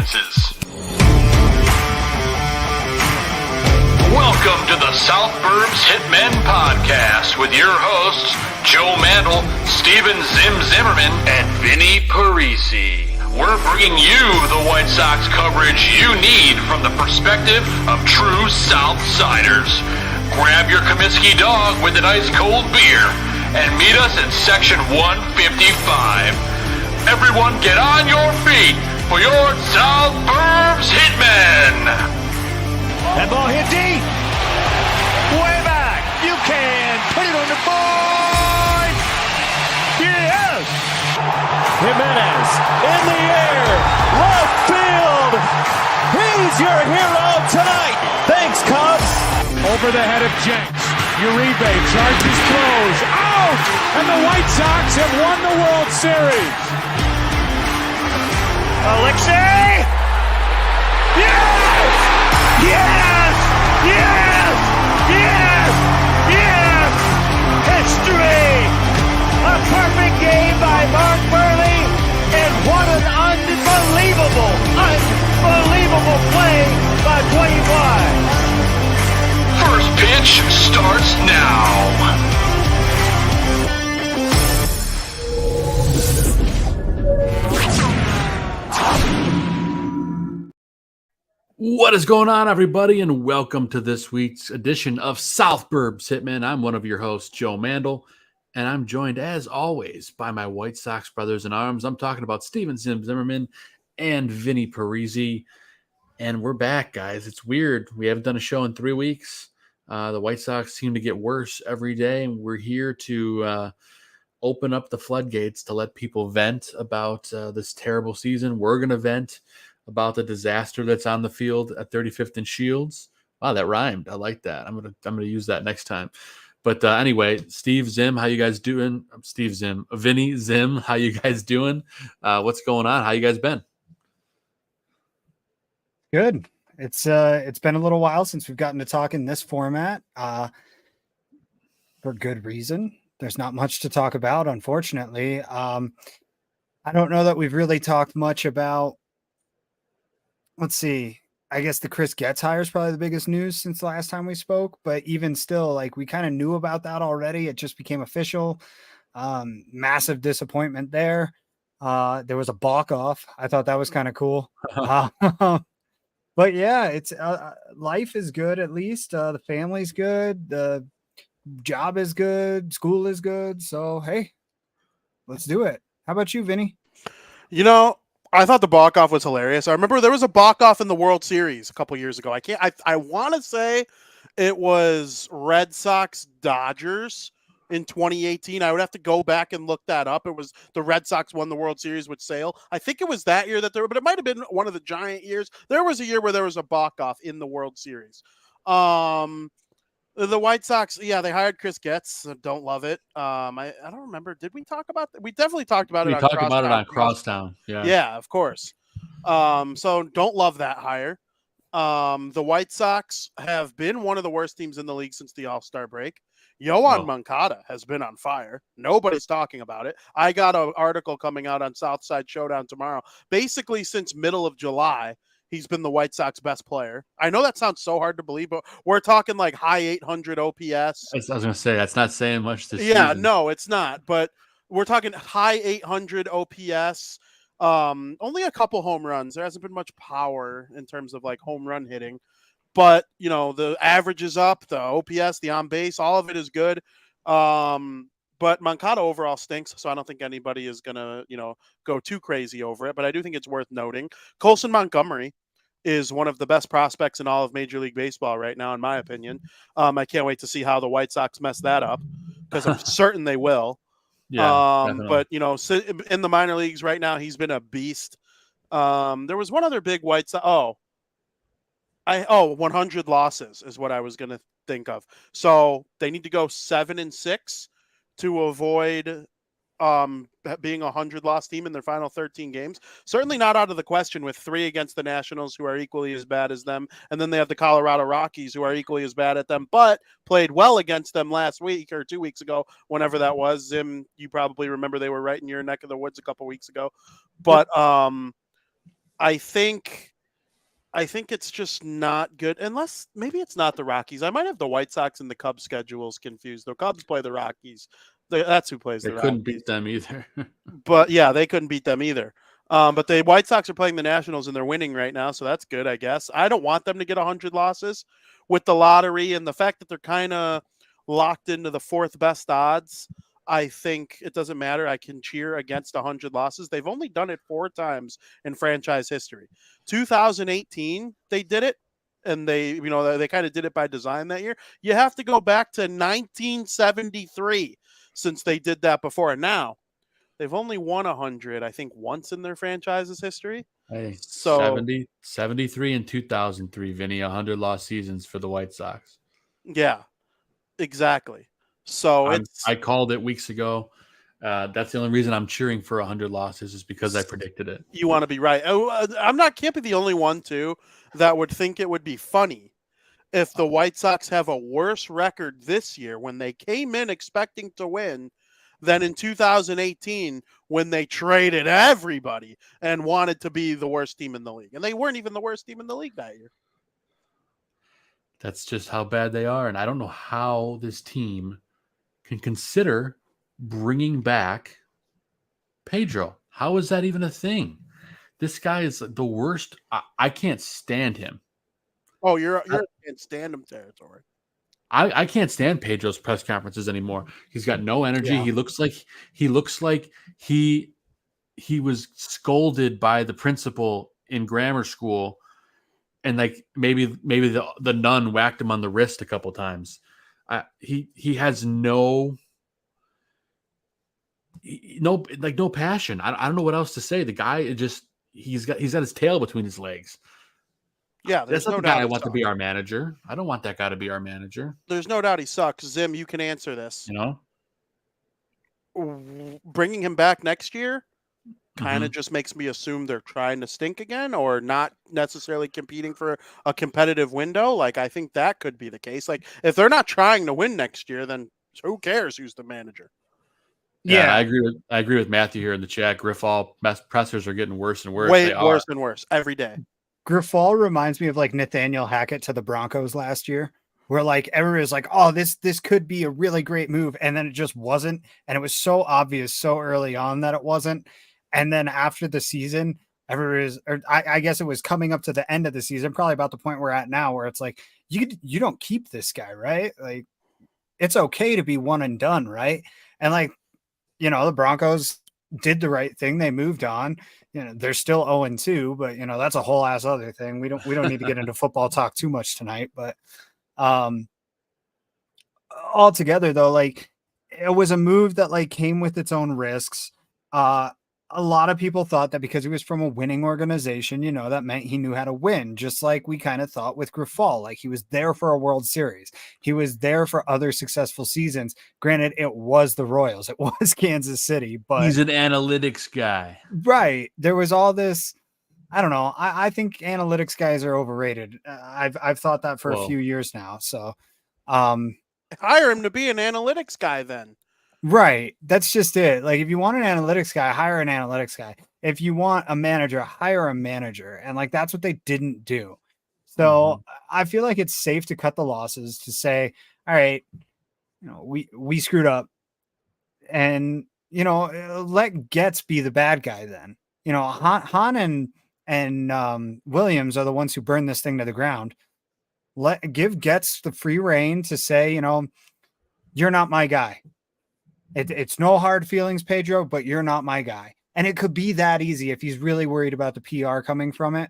circumstances. Welcome to the South Burbs Hitmen podcast with your hosts, Joe Mandel, Steven Zim Zimmerman, and Vinnie Parisi. We're bringing you the White Sox coverage you need from the perspective of true Southsiders. Grab your Comiskey dog with an ice-cold beer and meet us in section 155. Everyone get on your feet for your South Burbs Hitmen! That ball hit deep! Way back! You can put it on the board! Yes! Jimenez in the air, left field. He's your hero tonight. Thanks, Cubs. Over the head of Jenks. Uribe charges, throws, out, and the White Sox have won the World Series. Alexei. Yes! Yes! Yes! Yes! Yes! History! A perfect game by Mark Burley, and what an unbelievable play by Dwayne Wise. First pitch starts now. What is going on, everybody, and welcome to this week's edition of South Burbs Hitmen. I'm one of your hosts, Joe Mandel, and I'm joined, as always, by my White Sox brothers in arms. I'm talking about Steven Zim Zimmerman and Vinnie Parisi, and we're back, guys. It's weird. We haven't done a show in 3 weeks. The White Sox seem to get worse every day, and we're here to open up the floodgates to let people vent about this terrible season. We're going to vent about the disaster that's on the field at 35th and Shields. Wow, that rhymed. I like that. I'm gonna use that next time. But anyway, Steve Zim, how you guys doing? I'm Steve Zim. Vinnie Zim, how you guys doing? What's going on? How you guys been? Good. It's been a little while since we've gotten to talk in this format. For good reason. There's not much to talk about, unfortunately. I don't know that we've really talked much about. Let's see. I guess the Chris Getz hire is probably the biggest news since the last time we spoke, but even still, like, we kind of knew about that already. It just became official. Massive disappointment there. There was a balk off. I thought that was kind of cool. But yeah, it's life is good. At least the family's good. The job is good. School is good. So, hey, let's do it. How about you, Vinny? You know, I thought the balk-off was hilarious. I remember there was a balk-off in the World Series a couple years ago. I want to say it was Red Sox Dodgers in 2018. I would have to go back and look that up. It was the Red Sox won the World Series with Sale. I think it was that year but it might have been one of the Giant years. There was a year where there was a balk-off in the World Series. The White Sox, yeah, they hired Chris Getz. Don't love it. I don't remember. Did we talk about that? We definitely talked about it. We talked about it on Crosstown. Yeah, of course. So don't love that hire. The White Sox have been one of the worst teams in the league since the All-Star break. Yohan Moncada has been on fire. Nobody's talking about it. I got an article coming out on Southside Showdown tomorrow. Basically, since middle of July, he's been the White Sox best player. I know that sounds so hard to believe, but we're talking like high 800 OPS. I was going to say, that's not saying much this season. Yeah, no, it's not. But we're talking high 800 OPS. Only a couple home runs. There hasn't been much power in terms of like home run hitting. But, you know, the average is up, the OPS, the on base, all of it is good. But Moncada overall stinks, so I don't think anybody is going to, go too crazy over it. But I do think it's worth noting. Colson Montgomery is one of the best prospects in all of Major League Baseball right now, in my opinion. I can't wait to see how the White Sox mess that up, because I'm certain they will. Yeah, but, in the minor leagues right now, he's been a beast. There was one other big White Sox. 100 losses is what I was going to think of. So they need to go 7-6 to avoid being a 100-loss team in their final 13 games. Certainly not out of the question with 3 against the Nationals, who are equally as bad as them. And then they have the Colorado Rockies, who are equally as bad at them, but played well against them last week or 2 weeks ago, whenever that was. Zim, you probably remember they were right in your neck of the woods a couple weeks ago. But I think it's just not good unless maybe it's not the Rockies. I might have the White Sox and the Cubs schedules confused. The Cubs play the Rockies. That's who plays They the couldn't Rockies. beat them either. But yeah, they couldn't beat them either. But the White Sox are playing the Nationals and they're winning right now, so that's good, I guess. I don't want them to get 100 losses with the lottery and the fact that they're kind of locked into the fourth best odds. I think it doesn't matter. I can cheer against 100 losses. They've only done it 4 times in franchise history. 2018, they did it, and they kind of did it by design that year. You have to go back to 1973 since they did that before. And now they've only won 100, I think, once in their franchise's history. Hey, So 73 and 2003, Vinny, 100 lost seasons for the White Sox. yeah, exactly. So I called it weeks ago. That's the only reason I'm cheering for 100 losses is because I predicted it. You want to be right. Can't be the only one too that would think it would be funny if the White Sox have a worse record this year when they came in expecting to win than in 2018 when they traded everybody and wanted to be the worst team in the league. And they weren't even the worst team in the league that year. That's just how bad they are. And I don't know how this team can consider bringing back Pedro. How is that even a thing? This guy is the worst. I can't stand him. Oh, you're in stand-up territory. I can't stand Pedro's press conferences anymore. He's got no energy. Yeah. He looks like he was scolded by the principal in grammar school, and like maybe the nun whacked him on the wrist a couple times. He has no passion. I don't know what else to say. The guy he's got his tail between his legs. Yeah, That's not the guy I want to be our manager. I don't want that guy to be our manager. There's no doubt he sucks. Zim, you can answer this. You know, Bringing him back next year kind of just makes me assume they're trying to stink again or not necessarily competing for a competitive window. Like, I think that could be the case. Like, if they're not trying to win next year, then who cares who's the manager? Yeah, I agree with Matthew here in the chat. Griffall pressers are getting worse and worse. Way worse and worse every day. Griffall reminds me of like Nathaniel Hackett to the Broncos last year, where like everyone was like, "Oh, this could be a really great move," and then it just wasn't, and it was so obvious so early on that it wasn't, and then after the season, I guess it was coming up to the end of the season, probably about the point we're at now, where it's like you don't keep this guy, right? Like, it's okay to be one and done, right? And like, the Broncos did the right thing. They moved on. They're still 0-2, but that's a whole ass other thing. We don't need to get into football talk too much tonight, but altogether though, like, it was a move that like came with its own risks. A lot of people thought that because he was from a winning organization, that meant he knew how to win, just like we kind of thought with Griffall. Like, he was there for a World Series. He was there for other successful seasons. Granted, it was the Royals. It was Kansas City, but he's an analytics guy. Right. There was all this. I don't know. I think analytics guys are overrated. I've thought that for a few years now. So hire him to be an analytics guy then. Right. That's just it. Like, if you want an analytics guy, hire an analytics guy. If you want a manager, hire a manager. And like, that's what they didn't do. So I feel like it's safe to cut the losses, to say, all right, we screwed up, and, let Getz be the bad guy then. Han and Williams are the ones who burned this thing to the ground. Give Getz the free reign to say, you're not my guy. It's no hard feelings, Pedro, but you're not my guy. And it could be that easy if he's really worried about the PR coming from it,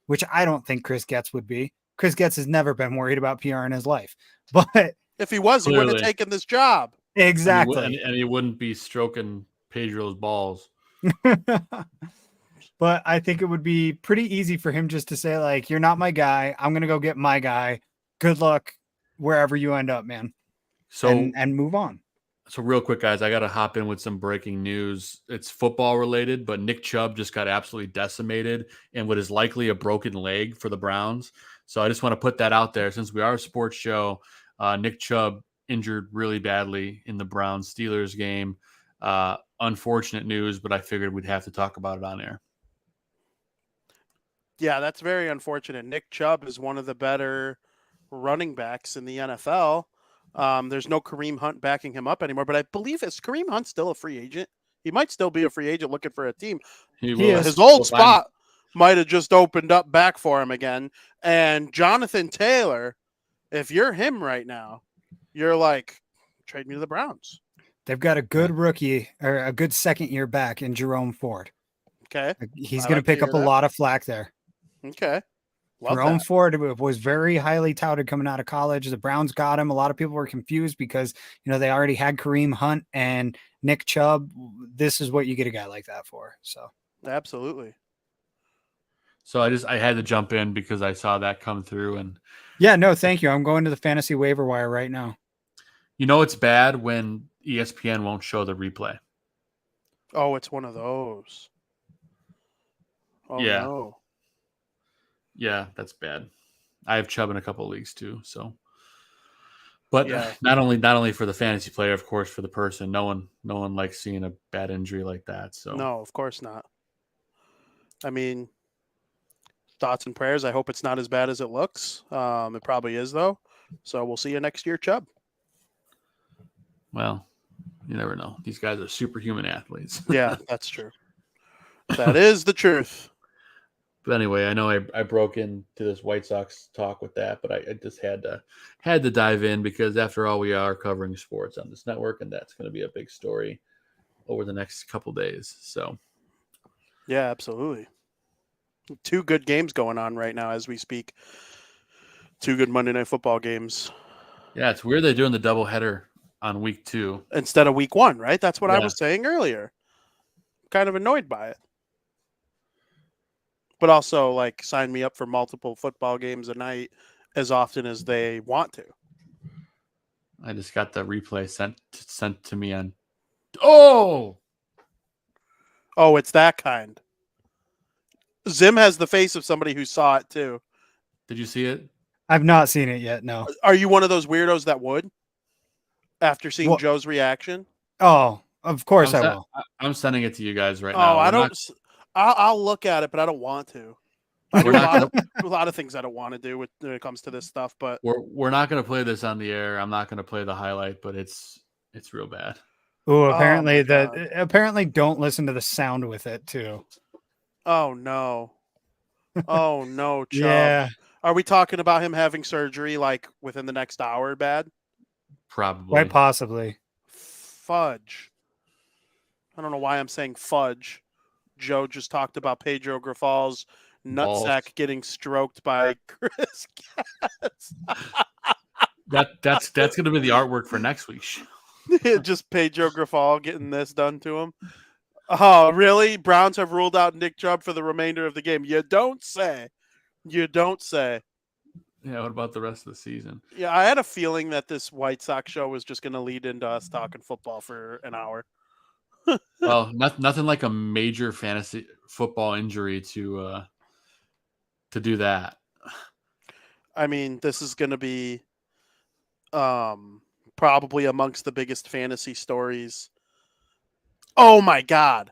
which I don't think Chris Getz would be. Chris Getz has never been worried about PR in his life. But if he was, he wouldn't have taken this job. Exactly. And he wouldn't be stroking Pedro's balls. But I think it would be pretty easy for him just to say, like, you're not my guy. I'm going to go get my guy. Good luck wherever you end up, man. So and move on. So real quick, guys, I got to hop in with some breaking news. It's football related, but Nick Chubb just got absolutely decimated and what is likely a broken leg for the Browns. So I just want to put that out there. Since we are a sports show, Nick Chubb injured really badly in the Browns-Steelers game. Unfortunate news, but I figured we'd have to talk about it on air. Yeah, that's very unfortunate. Nick Chubb is one of the better running backs in the NFL. There's no Kareem Hunt backing him up anymore, but I believe is Kareem Hunt still a free agent? He might still be a free agent looking for a team. He is. His old spot might have just opened up back for him again. And Jonathan Taylor, if you're him right now, you're like, trade me to the Browns. They've got a good rookie or a good second year back in Jerome Ford. Okay. He's I going like to pick to up hear a that. lot of flack there. Okay. Love Jerome that. Ford was very highly touted coming out of college. The Browns got him. A lot of people were confused because, they already had Kareem Hunt and Nick Chubb. This is what you get a guy like that for. So Absolutely. So I had to jump in because I saw that come through, and yeah, no, thank you. I'm going to the fantasy waiver wire right now. it's bad when ESPN won't show the replay. Oh, it's one of those. Oh, Yeah. no. Yeah, that's bad. I have Chubb in a couple of leagues too, so. But Yeah. not only for the fantasy player, of course, for the person. No one likes seeing a bad injury like that. So No, of course not. I mean, thoughts and prayers. I hope it's not as bad as it looks. It probably is, though. So we'll see you next year, Chubb. Well, you never know. These guys are superhuman athletes. Yeah, that's true. That is the truth. But anyway, I know I broke into this White Sox talk with that, but I just had to dive in because after all, we are covering sports on this network, and that's going to be a big story over the next couple days. So, Yeah, absolutely. 2 good games going on right now as we speak. 2 good Monday Night Football games. yeah, it's weird they're doing the doubleheader on week 2 instead of week 1, right? That's what I Yeah. was saying earlier. Kind of annoyed by it. But also, sign me up for multiple football games a night as often as they want to. I just got the replay sent to me on. Oh, it's that kind. Zim has the face of somebody who saw it too. did you see it? I've not seen it yet. No. Are you one of those weirdos that would? After seeing Well- Joe's reaction? Oh, of course I will. I'm sending it to you guys right Oh, now. I don't. I'll look at it, but I don't want to. I do We're not a lot of things I don't want to do when it comes to this stuff. But We're not going to play this on the air. I'm not going to play the highlight, but it's real bad. Oh, my apparently God. apparently don't listen to the sound with it too. oh no, oh no, Chubb. Yeah. Are we talking about him having surgery within the next hour? Bad? Probably. Quite possibly. Fudge. I don't know why I'm saying fudge. Joe just talked about Pedro Grifal's Balls. nutsack getting stroked by Chris Katz. That's going to be the artwork for next week's show. Just Pedro Grifal getting this done to him. Oh, really? Browns have ruled out Nick Chubb for the remainder of the game. You don't say. You don't say. Yeah, what about the rest of the season? Yeah, I had a feeling that this White Sox show was just going to lead into us talking football for an hour. Well, nothing like a major fantasy football injury to do that. I mean, this is going to be probably amongst the biggest fantasy stories. Oh, my God.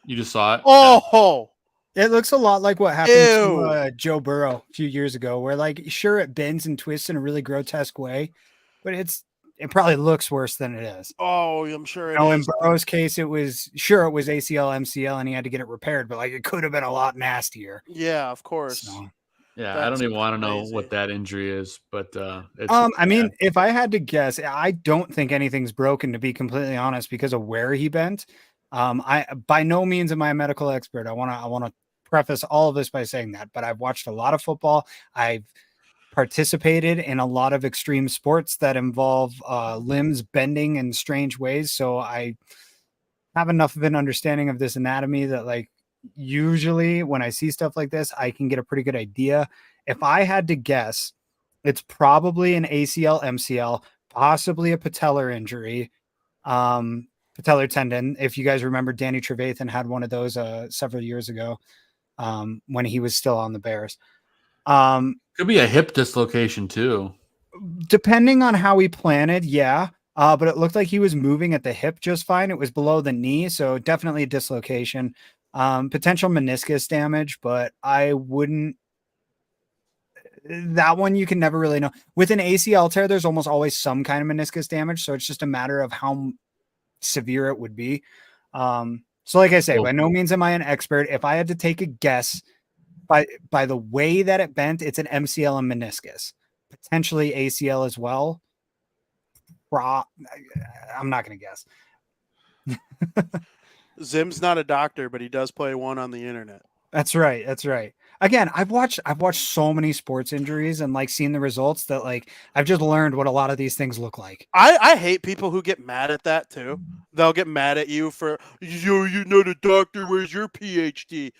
You just saw it? Oh, It looks a lot like what happened Ew. to Joe Burrow a few years ago, where sure it bends and twists in a really grotesque way, but it probably looks worse than it is. Oh, I'm sure it In is. Burrow's case, it was ACL, MCL, and he had to get it repaired, but it could have been a lot nastier. Yeah, of course. So, Yeah, That's I don't even want to know crazy. what that injury is, but it's I mean, if I had to guess, I don't think anything's broken, to be completely honest, because of where he bent. I by no means am I a medical expert. I want to preface all of this by saying that, but I've watched a lot of football. I've participated in a lot of extreme sports that involve limbs bending in strange ways. So I have enough of an understanding of this anatomy that usually when I see stuff like this, I can get a pretty good idea. If I had to guess, it's probably an ACL, MCL, possibly a patellar injury, patellar tendon. If you guys remember, Danny Trevathan had one of those several years ago when he was still on the Bears. could be a hip dislocation too. Depending on how he planted, yeah. But it looked like he was moving at the hip just fine. It was below the knee, so definitely a dislocation. Potential meniscus damage, but I wouldn't. That one you can never really know. With an ACL tear, there's almost always some kind of meniscus damage, so it's just a matter of how severe it would be. So like I say, by no means am I an expert. If I had to take a guess, by the way that it bent, it's an MCL and meniscus, potentially ACL as well. I'm not going to guess. Zim's not a doctor, but he does play one on the internet. That's right. That's right. Again, I've watched so many sports injuries and like seen the results that like I've just learned what a lot of these things look like. I hate people who get mad at that too. They'll get mad at you for you're not a doctor. Where's your PhD?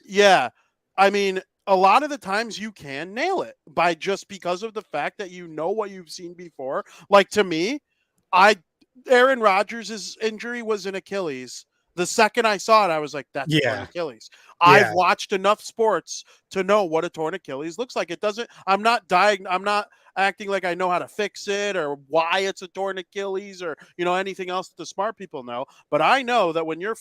Yeah, I mean, a lot of the times you can nail it by just because of the fact that you know what you've seen before. Like to me, Aaron Rodgers' injury was an Achilles. The second I saw it, I was like, that's a torn Achilles. I've watched enough sports to know what a torn Achilles looks like. It doesn't, I'm not acting like I know how to fix it or why it's a torn Achilles or, anything else that the smart people know. But I know that when you're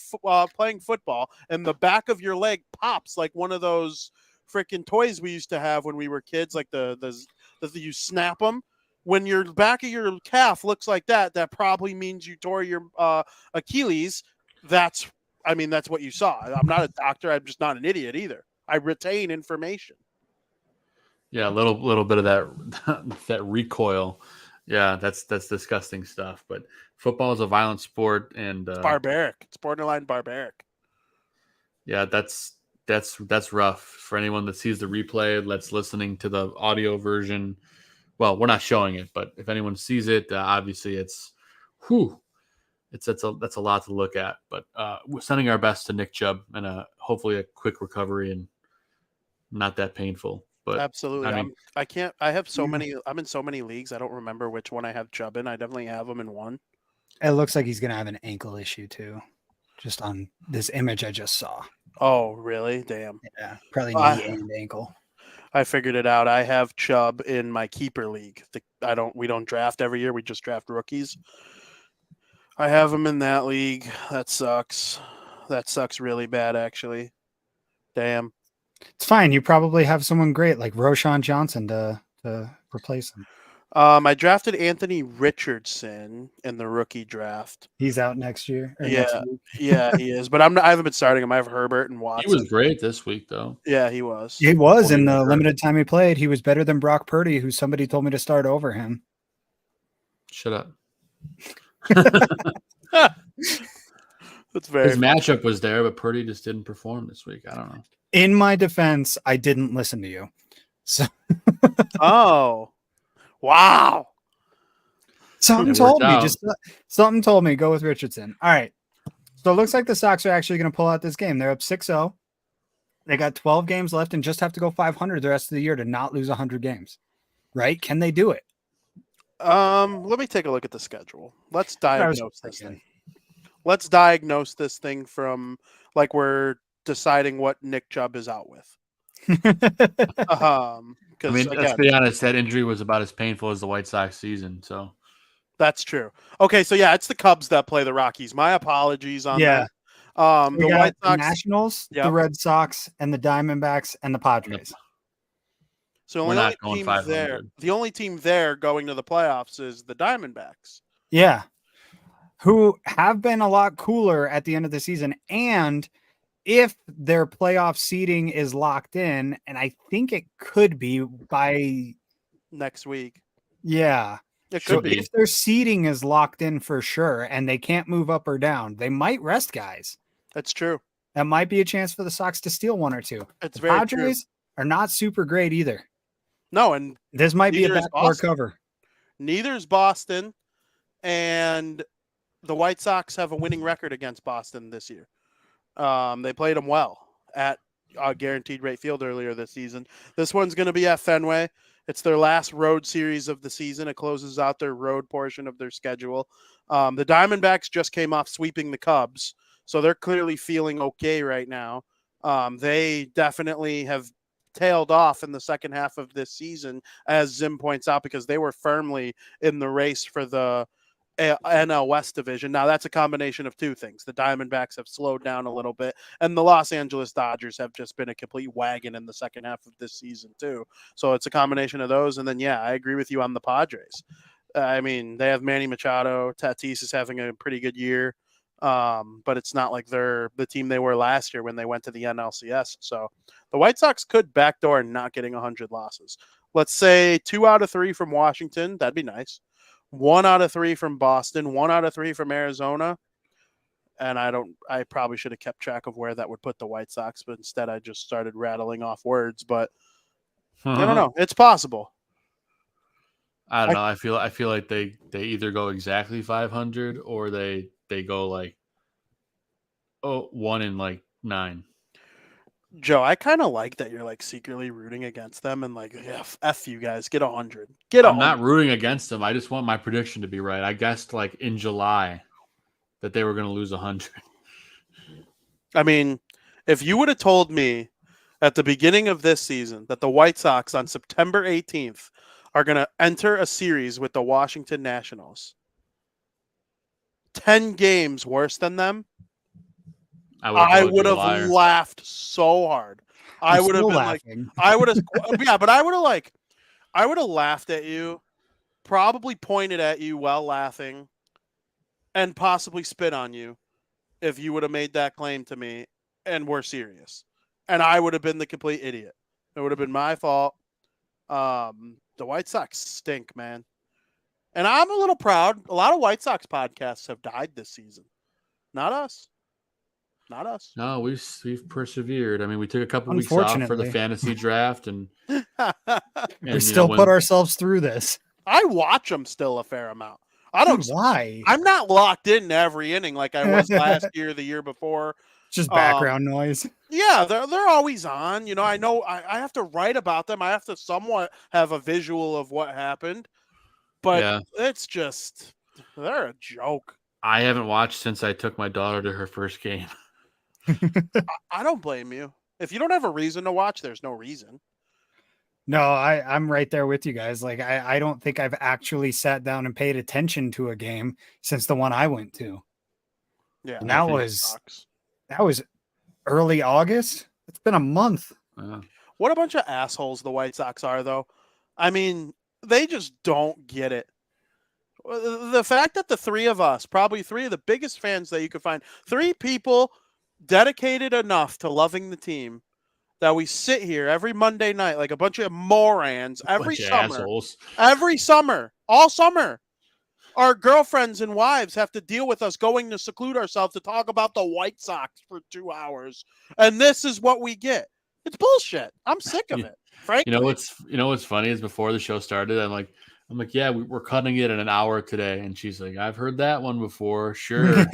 playing football and the back of your leg pops like one of those freaking toys we used to have when we were kids, like the you snap them. When your back of your calf looks like that, that probably means you tore your Achilles. That's what you saw. I'm not a doctor. I'm just not an idiot either. I retain information. Yeah, a little bit of that recoil. Yeah, that's disgusting stuff. But football is a violent sport, and it's barbaric. It's borderline barbaric. Yeah, that's rough for anyone that sees the replay. That's listening to the audio version. Well, we're not showing it, but if anyone sees it, obviously it's that's a lot to look at. But we're sending our best to Nick Chubb and hopefully a quick recovery and not that painful. But absolutely, I have so many. I'm in so many leagues. I don't remember which one I have Chubb in. I definitely have him in one. It looks like he's gonna have an ankle issue too, just on this image I just saw. Oh, really? Damn. Yeah, probably knee and ankle. I figured it out. I have Chubb in my keeper league. We don't draft every year. We just draft rookies. I have him in that league. That sucks. That sucks really bad, actually. Damn. It's fine. You probably have someone great like Roshan Johnson to replace him. I drafted Anthony Richardson in the rookie draft. He's out next year. Yeah, he is. But I haven't been starting him. I have Herbert and Watson. He was great this week, though. Yeah, he was. He was in the limited time he played. He was better than Brock Purdy, who somebody told me to start over him. Shut up. That's very His matchup was there, but Purdy just didn't perform this week. I don't know. In my defense, I didn't listen to you. So oh. Wow. Something told me go with Richardson. All right. So it looks like the Sox are actually going to pull out this game. They're up 6-0. They got 12 games left and just have to go 500 the rest of the year to not lose 100 games. Right? Can they do it? Let me take a look at the schedule. Let's diagnose this thing. Let's diagnose this thing from like we're deciding what Nick Chubb is out with. Let's be honest, that injury was about as painful as the White Sox season. So that's true. Okay, so yeah, it's the Cubs that play the Rockies. My apologies on that. The White Sox, Nationals, the Red Sox, and the Diamondbacks and the Padres. So the only team there going to the playoffs is the Diamondbacks. Yeah, who have been a lot cooler at the end of the season, and if their playoff seeding is locked in, and I think it could be by next week. Yeah. It could be. If their seeding is locked in for sure and they can't move up or down, they might rest guys. That's true. That might be a chance for the Sox to steal one or two. The Padres are not super great either. No, and this might be a backdoor cover. Neither's Boston, and the White Sox have a winning record against Boston this year. They played them well at Guaranteed Rate Field earlier this season. This one's going to be at Fenway. It's their last road series of the season. It closes out their road portion of their schedule. The Diamondbacks just came off sweeping the Cubs, so they're clearly feeling okay right now. They definitely have tailed off in the second half of this season, as Zim points out, because they were firmly in the race for the NL West division. Now that's a combination of two things. The Diamondbacks have slowed down a little bit, and the Los Angeles Dodgers have just been a complete wagon in the second half of this season too. So it's a combination of those. And then, yeah, I agree with you on the Padres. I mean, they have Manny Machado. Tatis is having a pretty good year. But it's not like they're the team they were last year when they went to the NLCS. So the White Sox could backdoor not getting 100 losses. Let's say 2 out of 3 from Washington. That'd be nice. 1 out of 3 from Boston, 1 out of 3 from Arizona. And I probably should have kept track of where that would put the White Sox, but instead I just started rattling off words. But I don't know. It's possible. I don't know. I feel like they either go exactly 500 or they go like 1 and 9. Joe, I kind of like that you're like secretly rooting against them and like, yeah, F you guys, get 100. I'm not rooting against them. I just want my prediction to be right. I guessed like in July that they were going to lose 100. I mean, if you would have told me at the beginning of this season that the White Sox on September 18th are going to enter a series with the Washington Nationals, 10 games worse than them, I would have laughed so hard. I would have been laughing. But I would have laughed at you, probably pointed at you while laughing, and possibly spit on you if you would have made that claim to me and were serious. And I would have been the complete idiot. It would have been my fault. The White Sox stink, man. And I'm a little proud. A lot of White Sox podcasts have died this season. Not us. Not us. No, we've persevered. I mean, we took a couple weeks off for the fantasy draft, and we still put ourselves through this. I watch them still a fair amount. I don't. Dude, why? I'm not locked in every inning like I was last year, the year before. Just background noise. Yeah, they're always on. You know, I know I have to write about them. I have to somewhat have a visual of what happened. But it's just they're a joke. I haven't watched since I took my daughter to her first game. I don't blame you. If you don't have a reason to watch, there's no reason. No, I'm right there with you guys. Like, I don't think I've actually sat down and paid attention to a game since the one I went to. Yeah. And that was early August. It's been a month. What a bunch of assholes the White Sox are, though. I mean, they just don't get it. The fact that the three of us, probably 3 of the biggest fans that you could find, 3 people dedicated enough to loving the team that we sit here every Monday night like a bunch of morons every summer, all summer. Our girlfriends and wives have to deal with us going to seclude ourselves to talk about the White Sox for 2 hours. And this is what we get. It's bullshit. I'm sick of it. Frankly. You know what's funny is before the show started, I'm like, yeah, we're cutting it in an hour today. And she's like, I've heard that one before. Sure.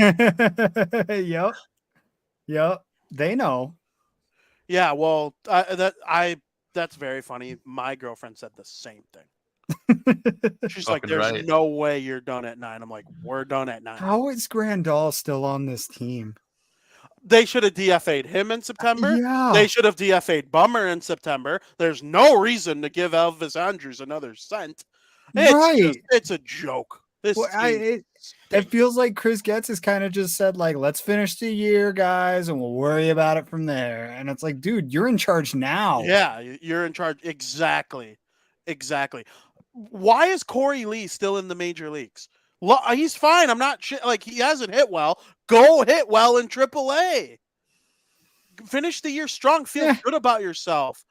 Yep. They know. Yeah. Well, that's very funny. My girlfriend said the same thing. She's like, there's no way you're done at 9. I'm like, we're done at 9. How is Grandal still on this team? They should have DFA'd him in September. Yeah. They should have DFA'd Bummer in September. There's no reason to give Elvis Andrus another cent. It's a joke. It feels like Chris Getz has kind of just said, like, let's finish the year, guys, and we'll worry about it from there. And it's like, dude, you're in charge now. Yeah, you're in charge. Exactly. Why is Corey Lee still in the major leagues? He's fine. I'm not like he hasn't hit well. Go hit well in AAA. Finish the year strong. Feel good about yourself.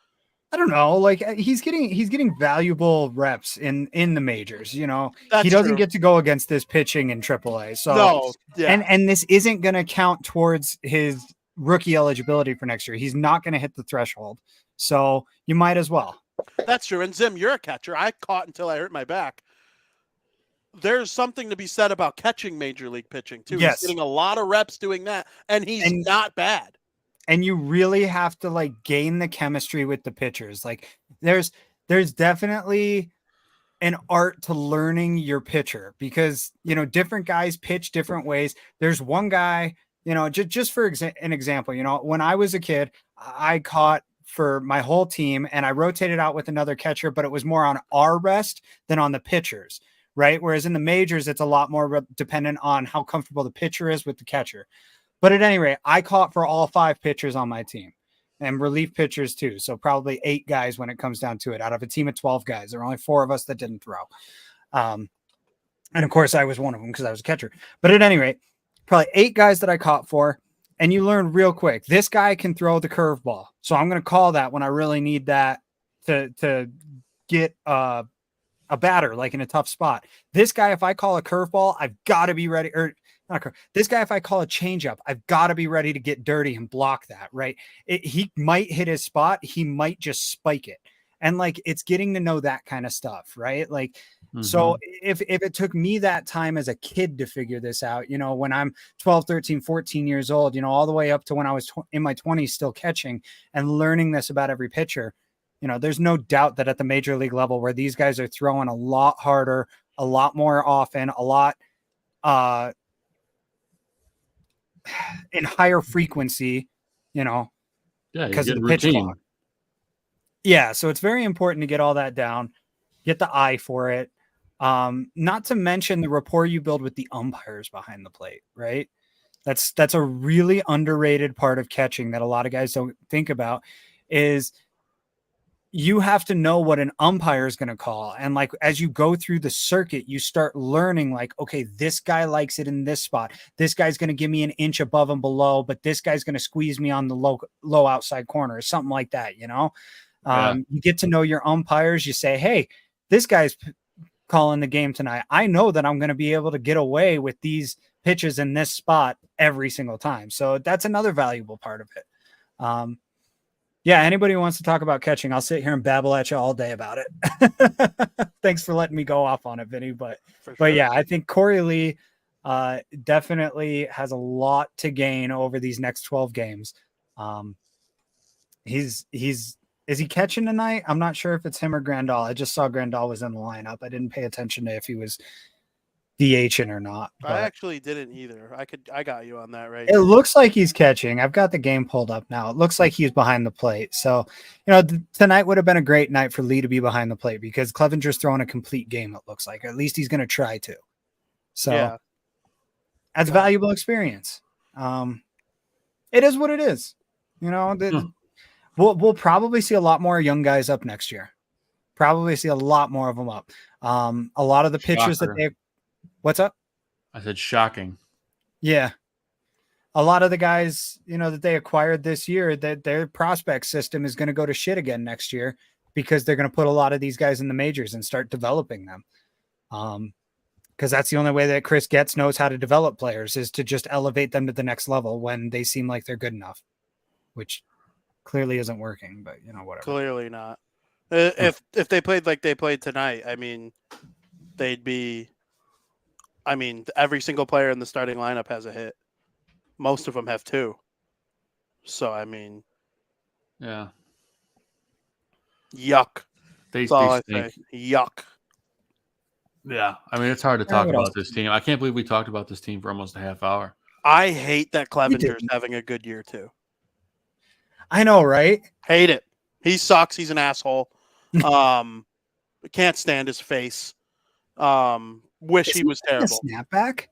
I don't know. Like he's getting valuable reps in the majors. You know, That's he doesn't true. get to go against this pitching in AAA. So no, yeah. and this isn't going to count towards his rookie eligibility for next year. He's not going to hit the threshold. So you might as well. That's true. And Zim, you're a catcher. I caught until I hurt my back. There's something to be said about catching major league pitching too. Yes. He's getting a lot of reps doing that, and he's not bad. And you really have to like gain the chemistry with the pitchers. Like there's definitely an art to learning your pitcher because, you know, different guys pitch different ways. There's one guy, you know, just for an example, you know, when I was a kid, I caught for my whole team and I rotated out with another catcher, but it was more on our rest than on the pitchers. right? Whereas in the majors, it's a lot more dependent on how comfortable the pitcher is with the catcher. But at any rate, I caught for all 5 pitchers on my team and relief pitchers too. So probably 8 guys when it comes down to it out of a team of 12 guys. There were only 4 of us that didn't throw. And of course I was one of them because I was a catcher. But at any rate, probably 8 guys that I caught for. And you learn real quick, this guy can throw the curveball. So I'm going to call that when I really need that to get a batter, like in a tough spot. This guy, if I call a curveball, I've got to be ready. Or this guy, if I call a changeup, I've got to be ready to get dirty and block that, right? He might hit his spot. He might just spike it. And like, it's getting to know that kind of stuff, right? Like, so if it took me that time as a kid to figure this out, you know, when I'm 12, 13, 14 years old, you know, all the way up to when I was in my 20s, still catching and learning this about every pitcher, you know, there's no doubt that at the major league level where these guys are throwing a lot harder, a lot more often, a lot in higher frequency, you know, because of the pitch clock. Yeah. So it's very important to get all that down, get the eye for it. Not to mention the rapport you build with the umpires behind the plate, right? That's a really underrated part of catching that a lot of guys don't think about is you have to know what an umpire is going to call. And like, as you go through the circuit, you start learning like, okay, this guy likes it in this spot. This guy's going to give me an inch above and below, but this guy's going to squeeze me on the low outside corner or something like that. You know, you get to know your umpires. You say, hey, this guy's calling the game tonight. I know that I'm going to be able to get away with these pitches in this spot every single time. So that's another valuable part of it. Yeah, anybody who wants to talk about catching, I'll sit here and babble at you all day about it. Thanks for letting me go off on it, Vinny. But yeah, I think Corey Lee definitely has a lot to gain over these next 12 games. Is he catching tonight? I'm not sure if it's him or Grandal. I just saw Grandal was in the lineup. I didn't pay attention to if he was DHing or not. I actually didn't either. I got you on that, right? It looks like he's catching. I've got the game pulled up now. It looks like he's behind the plate. So, you know, tonight would have been a great night for Lee to be behind the plate because Clevenger's throwing a complete game, it looks like. At least he's going to try to. So, that's valuable experience. It is what it is. You know, we'll probably see a lot more young guys up next year. Probably see a lot more of them up. A lot of the pitchers that they... What's up? I said shocking. Yeah. A lot of the guys, you know, that they acquired this year, that their prospect system is going to go to shit again next year because they're going to put a lot of these guys in the majors and start developing them. Because that's the only way that Chris Getz knows how to develop players is to just elevate them to the next level when they seem like they're good enough, which clearly isn't working, but you know, whatever. Clearly not. If they played like they played tonight, I mean, they'd be... I mean, every single player in the starting lineup has a hit. Most of them have 2. So, I mean... Yeah. Yuck. They Yuck. Yeah. I mean, it's hard to talk about this team. I can't believe we talked about this team for almost a half hour. I hate that Clevenger's having a good year, too. I know, right? Hate it. He sucks. He's an asshole. Can't stand his face. Wish he was terrible. Snapback?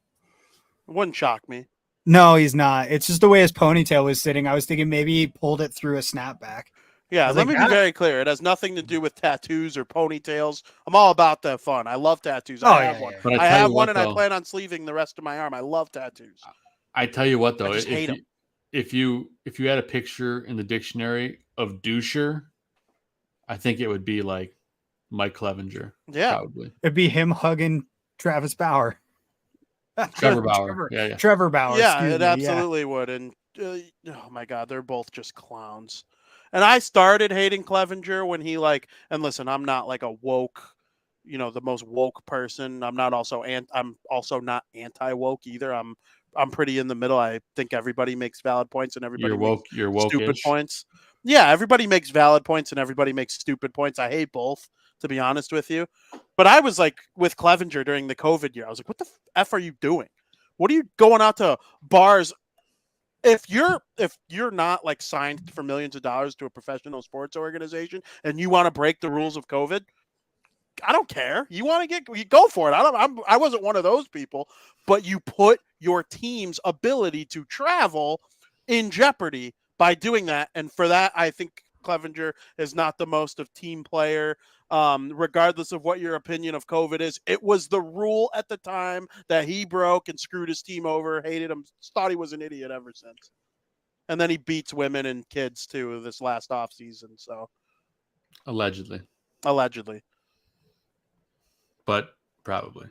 Wouldn't shock me. No, he's not. It's just the way his ponytail was sitting. I was thinking maybe he pulled it through a snapback. Yeah, let me be very clear. It has nothing to do with tattoos or ponytails. I'm all about the fun. I love tattoos. I have one. But I have one, and I plan on sleeving the rest of my arm. I love tattoos. I tell you what, though, if you had a picture in the dictionary of doucher, I think it would be like Mike Clevenger. Yeah, probably. It'd be him hugging Travis Bauer. Trevor Bauer. Trevor Bauer. Yeah, it absolutely would. And oh my God, they're both just clowns. And I started hating Clevenger when he and listen, I'm not like a woke, the most woke person. I'm also not anti-woke either. I'm pretty in the middle. I think everybody makes valid points and everybody makes stupid points. Yeah, everybody makes valid points and everybody makes stupid points. I hate both, to be honest with you. But I was like with Clevenger during the COVID year. I was like, what the F are you doing? What are you going out to bars? If you're not like signed for millions of dollars to a professional sports organization and you want to break the rules of COVID, I don't care. You want to you go for it. I wasn't one of those people, but you put your team's ability to travel in jeopardy by doing that. And for that, I think Clevenger is not the most of team player. Regardless of what your opinion of COVID is, it was the rule at the time that he broke and screwed his team over, hated him, thought he was an idiot ever since. And then he beats women and kids too this last offseason. So Allegedly. But probably.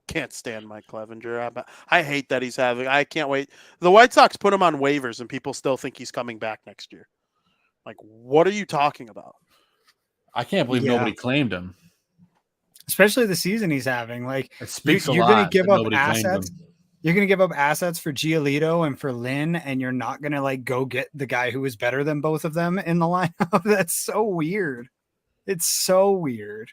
Can't stand Mike Clevenger. I hate that he's having. I can't wait. The White Sox put him on waivers, and people still think he's coming back next year. Like, what are you talking about? I can't believe nobody claimed him. Especially the season he's having. Like, it speaks you're a lot. Going to give up assets. You're going to give up assets for Giolito and for Lynn, and you're not going to like go get the guy who is better than both of them in the lineup. That's so weird. It's so weird.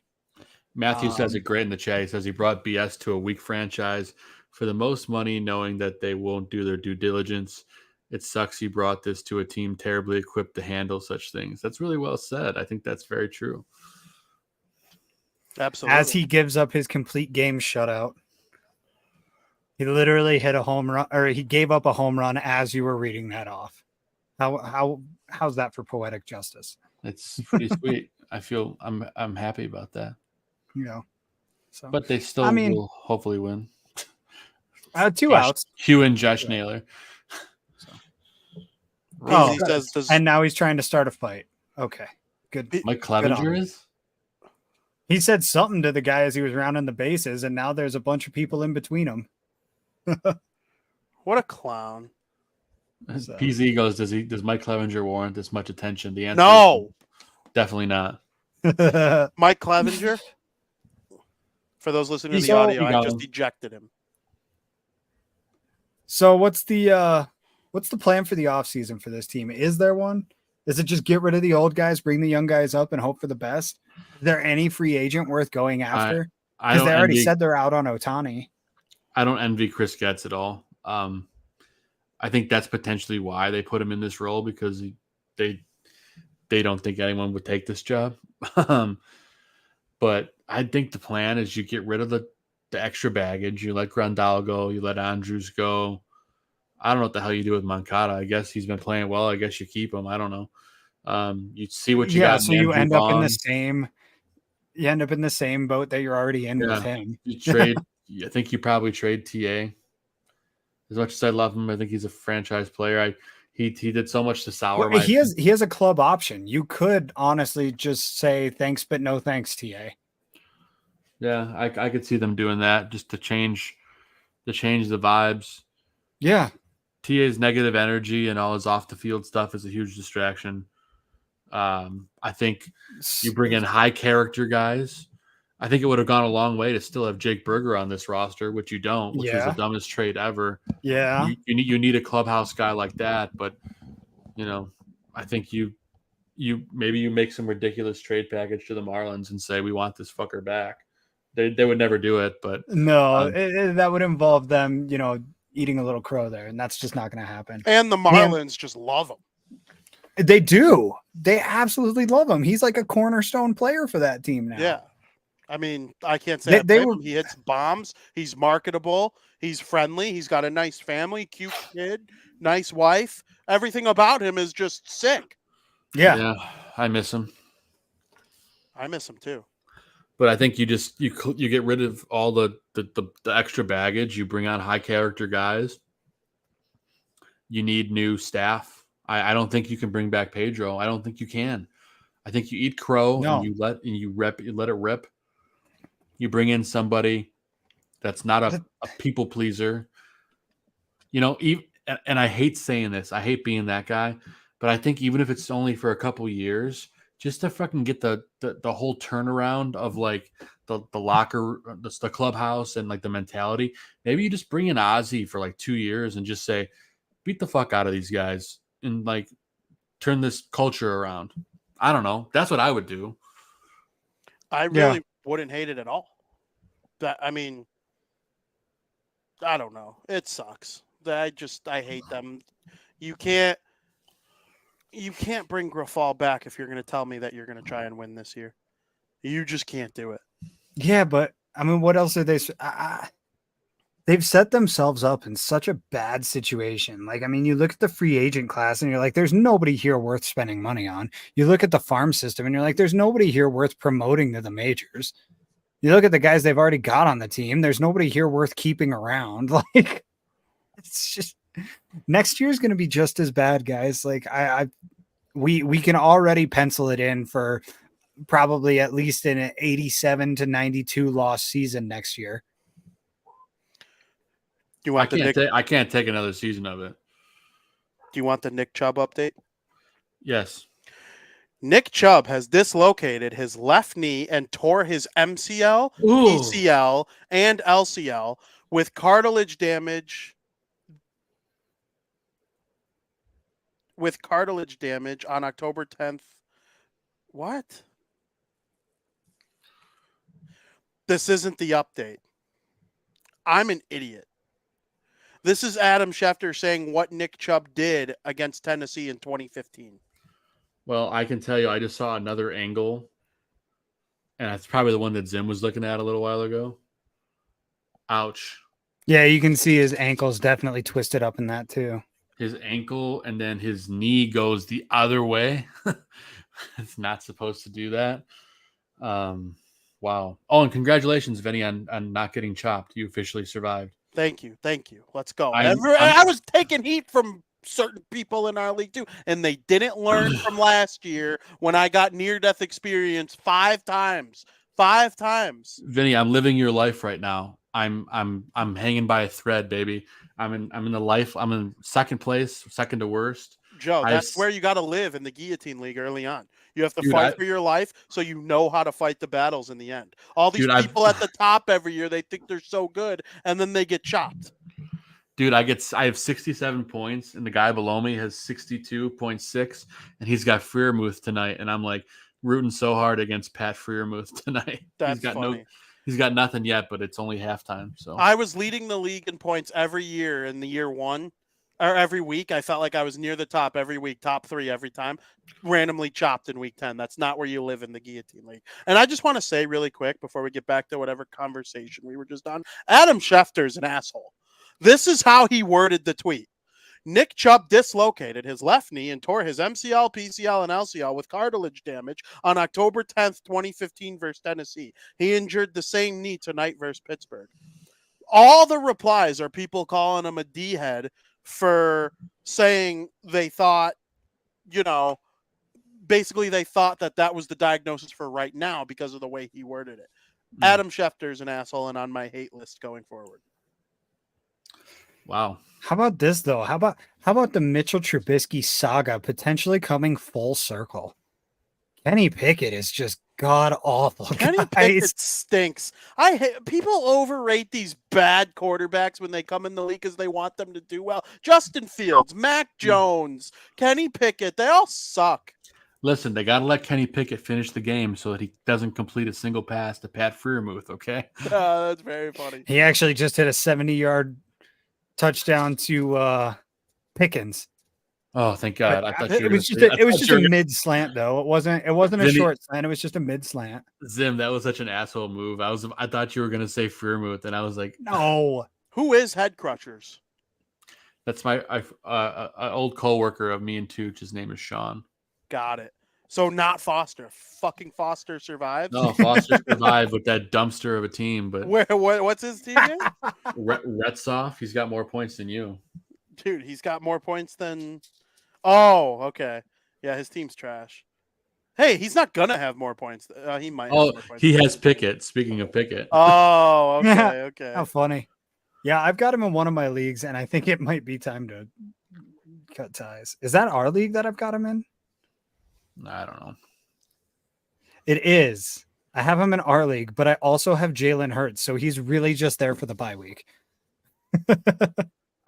Matthew says it great in the chat. He says he brought BS to a weak franchise for the most money, knowing that they won't do their due diligence. It sucks he brought this to a team terribly equipped to handle such things. That's really well said. I think that's very true. Absolutely. As he gives up his complete game shutout. He literally hit a home run, or he gave up a home run as you were reading that off. How's that for poetic justice? It's pretty sweet. I feel I'm happy about that. You know, so but they still will hopefully win. 2 outs. Hugh and Josh Naylor. And now he's trying to start a fight. Okay, good. Mike Clevenger is. He said something to the guy as he was rounding the bases, and now there's a bunch of people in between them. What a clown. PZ goes, does Mike Clevenger warrant this much attention? The answer no. Is definitely not. Mike Clevenger, for those listening to the audio, I just ejected him. So what's the plan for the offseason for this team? Is there one? Is it just get rid of the old guys, bring the young guys up, and hope for the best? Is there any free agent worth going after? Because they already said they're out on Ohtani. I don't envy Chris Getz at all. I think that's potentially why they put him in this role, because they don't think anyone would take this job. But I think the plan is you get rid of the extra baggage. You let Grandal go. You let Andrews go. I don't know what the hell you do with Moncada. I guess he's been playing well. I guess you keep him. I don't know. You see what you got. So you end up in the same. You end up in the same boat that you're already in with him. You trade. I think you probably trade TA. As much as I love him, I think he's a franchise player. He did so much to sour my. He has a club option. You could honestly just say thanks, but no thanks, TA. Yeah, I could see them doing that just to change the vibes. Yeah. TA's negative energy and all his off the field stuff is a huge distraction. I think you bring in high character guys. I think it would have gone a long way to still have Jake Berger on this roster, which you don't, which is the dumbest trade ever. Yeah. You need a clubhouse guy like that, but I think you maybe you make some ridiculous trade package to the Marlins and say we want this fucker back. They would never do it, but no, that would involve them, eating a little crow there, and that's just not going to happen. And the Marlins just love him. They do. They absolutely love him. He's like a cornerstone player for that team now. Yeah. I mean, I can't say he hits bombs. He's marketable. He's friendly. He's got a nice family, cute kid, nice wife. Everything about him is just sick. Yeah. I miss him. I miss him too. But I think you get rid of all the extra baggage. You bring on high character guys. You need new staff. I don't think you can bring back Pedro. I don't think you can. I think you eat crow and you let it rip. You bring in somebody that's not a people pleaser. And I hate saying this. I hate being that guy. But I think even if it's only for a couple years, just to fucking get the whole turnaround of like the locker, the clubhouse, and like the mentality. Maybe you just bring in Ozzy for like 2 years and just say, beat the fuck out of these guys and like turn this culture around. I don't know. That's what I would do. I really wouldn't hate it at all. I don't know. It sucks. I hate them. You can't bring Grafal back if you're going to tell me that you're going to try and win this year. You just can't do it. Yeah, but I mean, what else are they? They've set themselves up in such a bad situation. Like, I mean, you look at the free agent class and you're like, there's nobody here worth spending money on. You look at the farm system and you're like, there's nobody here worth promoting to the majors. You look at the guys they've already got on the team. There's nobody here worth keeping around. Like, it's just next year is going to be just as bad, guys. Like, we can already pencil it in for probably at least an 87 to 92 loss season next year. Do you want I can't take another season of it. Do you want the Nick Chubb update? Yes. Nick Chubb has dislocated his left knee and tore his MCL, PCL, and LCL with cartilage damage. On October 10th. What? This isn't the update. I'm an idiot. This is Adam Schefter saying what Nick Chubb did against Tennessee in 2015. Well, I can tell you, I just saw another angle, and it's probably the one that Zim was looking at a little while ago. Ouch. Yeah, you can see his ankle's definitely twisted up in that too. His ankle, and then his knee goes the other way. It's not supposed to do that. Wow. Oh, and congratulations, Vinny, on not getting chopped. You officially survived. Thank you. Let's go. I was taking heat from certain people in our league too, and they didn't learn from last year when I got near-death experience 5 times. 5 times. Vinny, I'm living your life right now. I'm hanging by a thread, baby. I'm in second place, second to worst. Joe, that's where you got to live in the guillotine league early on. You have to fight for your life so you know how to fight the battles in the end. All these people at the top every year, they think they're so good, and then they get chopped. Dude, I have 67 points, and the guy below me has 62.6, and he's got Freermuth tonight, and I'm like rooting so hard against Pat Freermuth tonight. That's funny. He's got nothing yet, but it's only halftime. So I was leading the league in points every year in the year one, or every week. I felt like I was near the top every week, top 3 every time. Randomly chopped in week 10. That's not where you live in the guillotine league. And I just want to say really quick before we get back to whatever conversation we were just on, Adam Schefter's an asshole. This is how he worded the tweet. Nick Chubb dislocated his left knee and tore his MCL, PCL, and LCL with cartilage damage on October 10th, 2015 versus Tennessee. He injured the same knee tonight versus Pittsburgh. All the replies are people calling him a D-head for saying they thought, basically they thought that was the diagnosis for right now because of the way he worded it. Adam Schefter's an asshole and on my hate list going forward. Wow. How about this though? How about the Mitchell Trubisky saga potentially coming full circle? Kenny Pickett is just god awful. Kenny Pickett stinks. People overrate these bad quarterbacks when they come in the league because they want them to do well. Justin Fields, Mac Jones, Kenny Pickett, they all suck. Listen, they got to let Kenny Pickett finish the game so that he doesn't complete a single pass to Pat Freermuth, okay? That's very funny. He actually just hit a 70-yard touchdown to Pickens. Oh, thank God! I thought it was just a mid slant though. It wasn't a short slant. It was just a mid slant. Zim, that was such an asshole move. I thought you were gonna say Freermuth, and I was like, no. Who is Head Crushers? That's my old coworker of me and Tooch. His name is Sean. Got it. So not Foster. Fucking Foster survived. No, Foster survived with that dumpster of a team. But what's his team name? Retzoff. He's got more points than you. Dude, he's got more points than. Oh, okay. Yeah, his team's trash. Hey, he's not gonna have more points. He might. Oh, he has Pickett. Speaking of Pickett. Oh, okay, okay. How funny. Yeah, I've got him in one of my leagues, and I think it might be time to cut ties. Is that our league that I've got him in? I don't know. It is. I have him in our league, but I also have Jalen Hurts, so he's really just there for the bye week.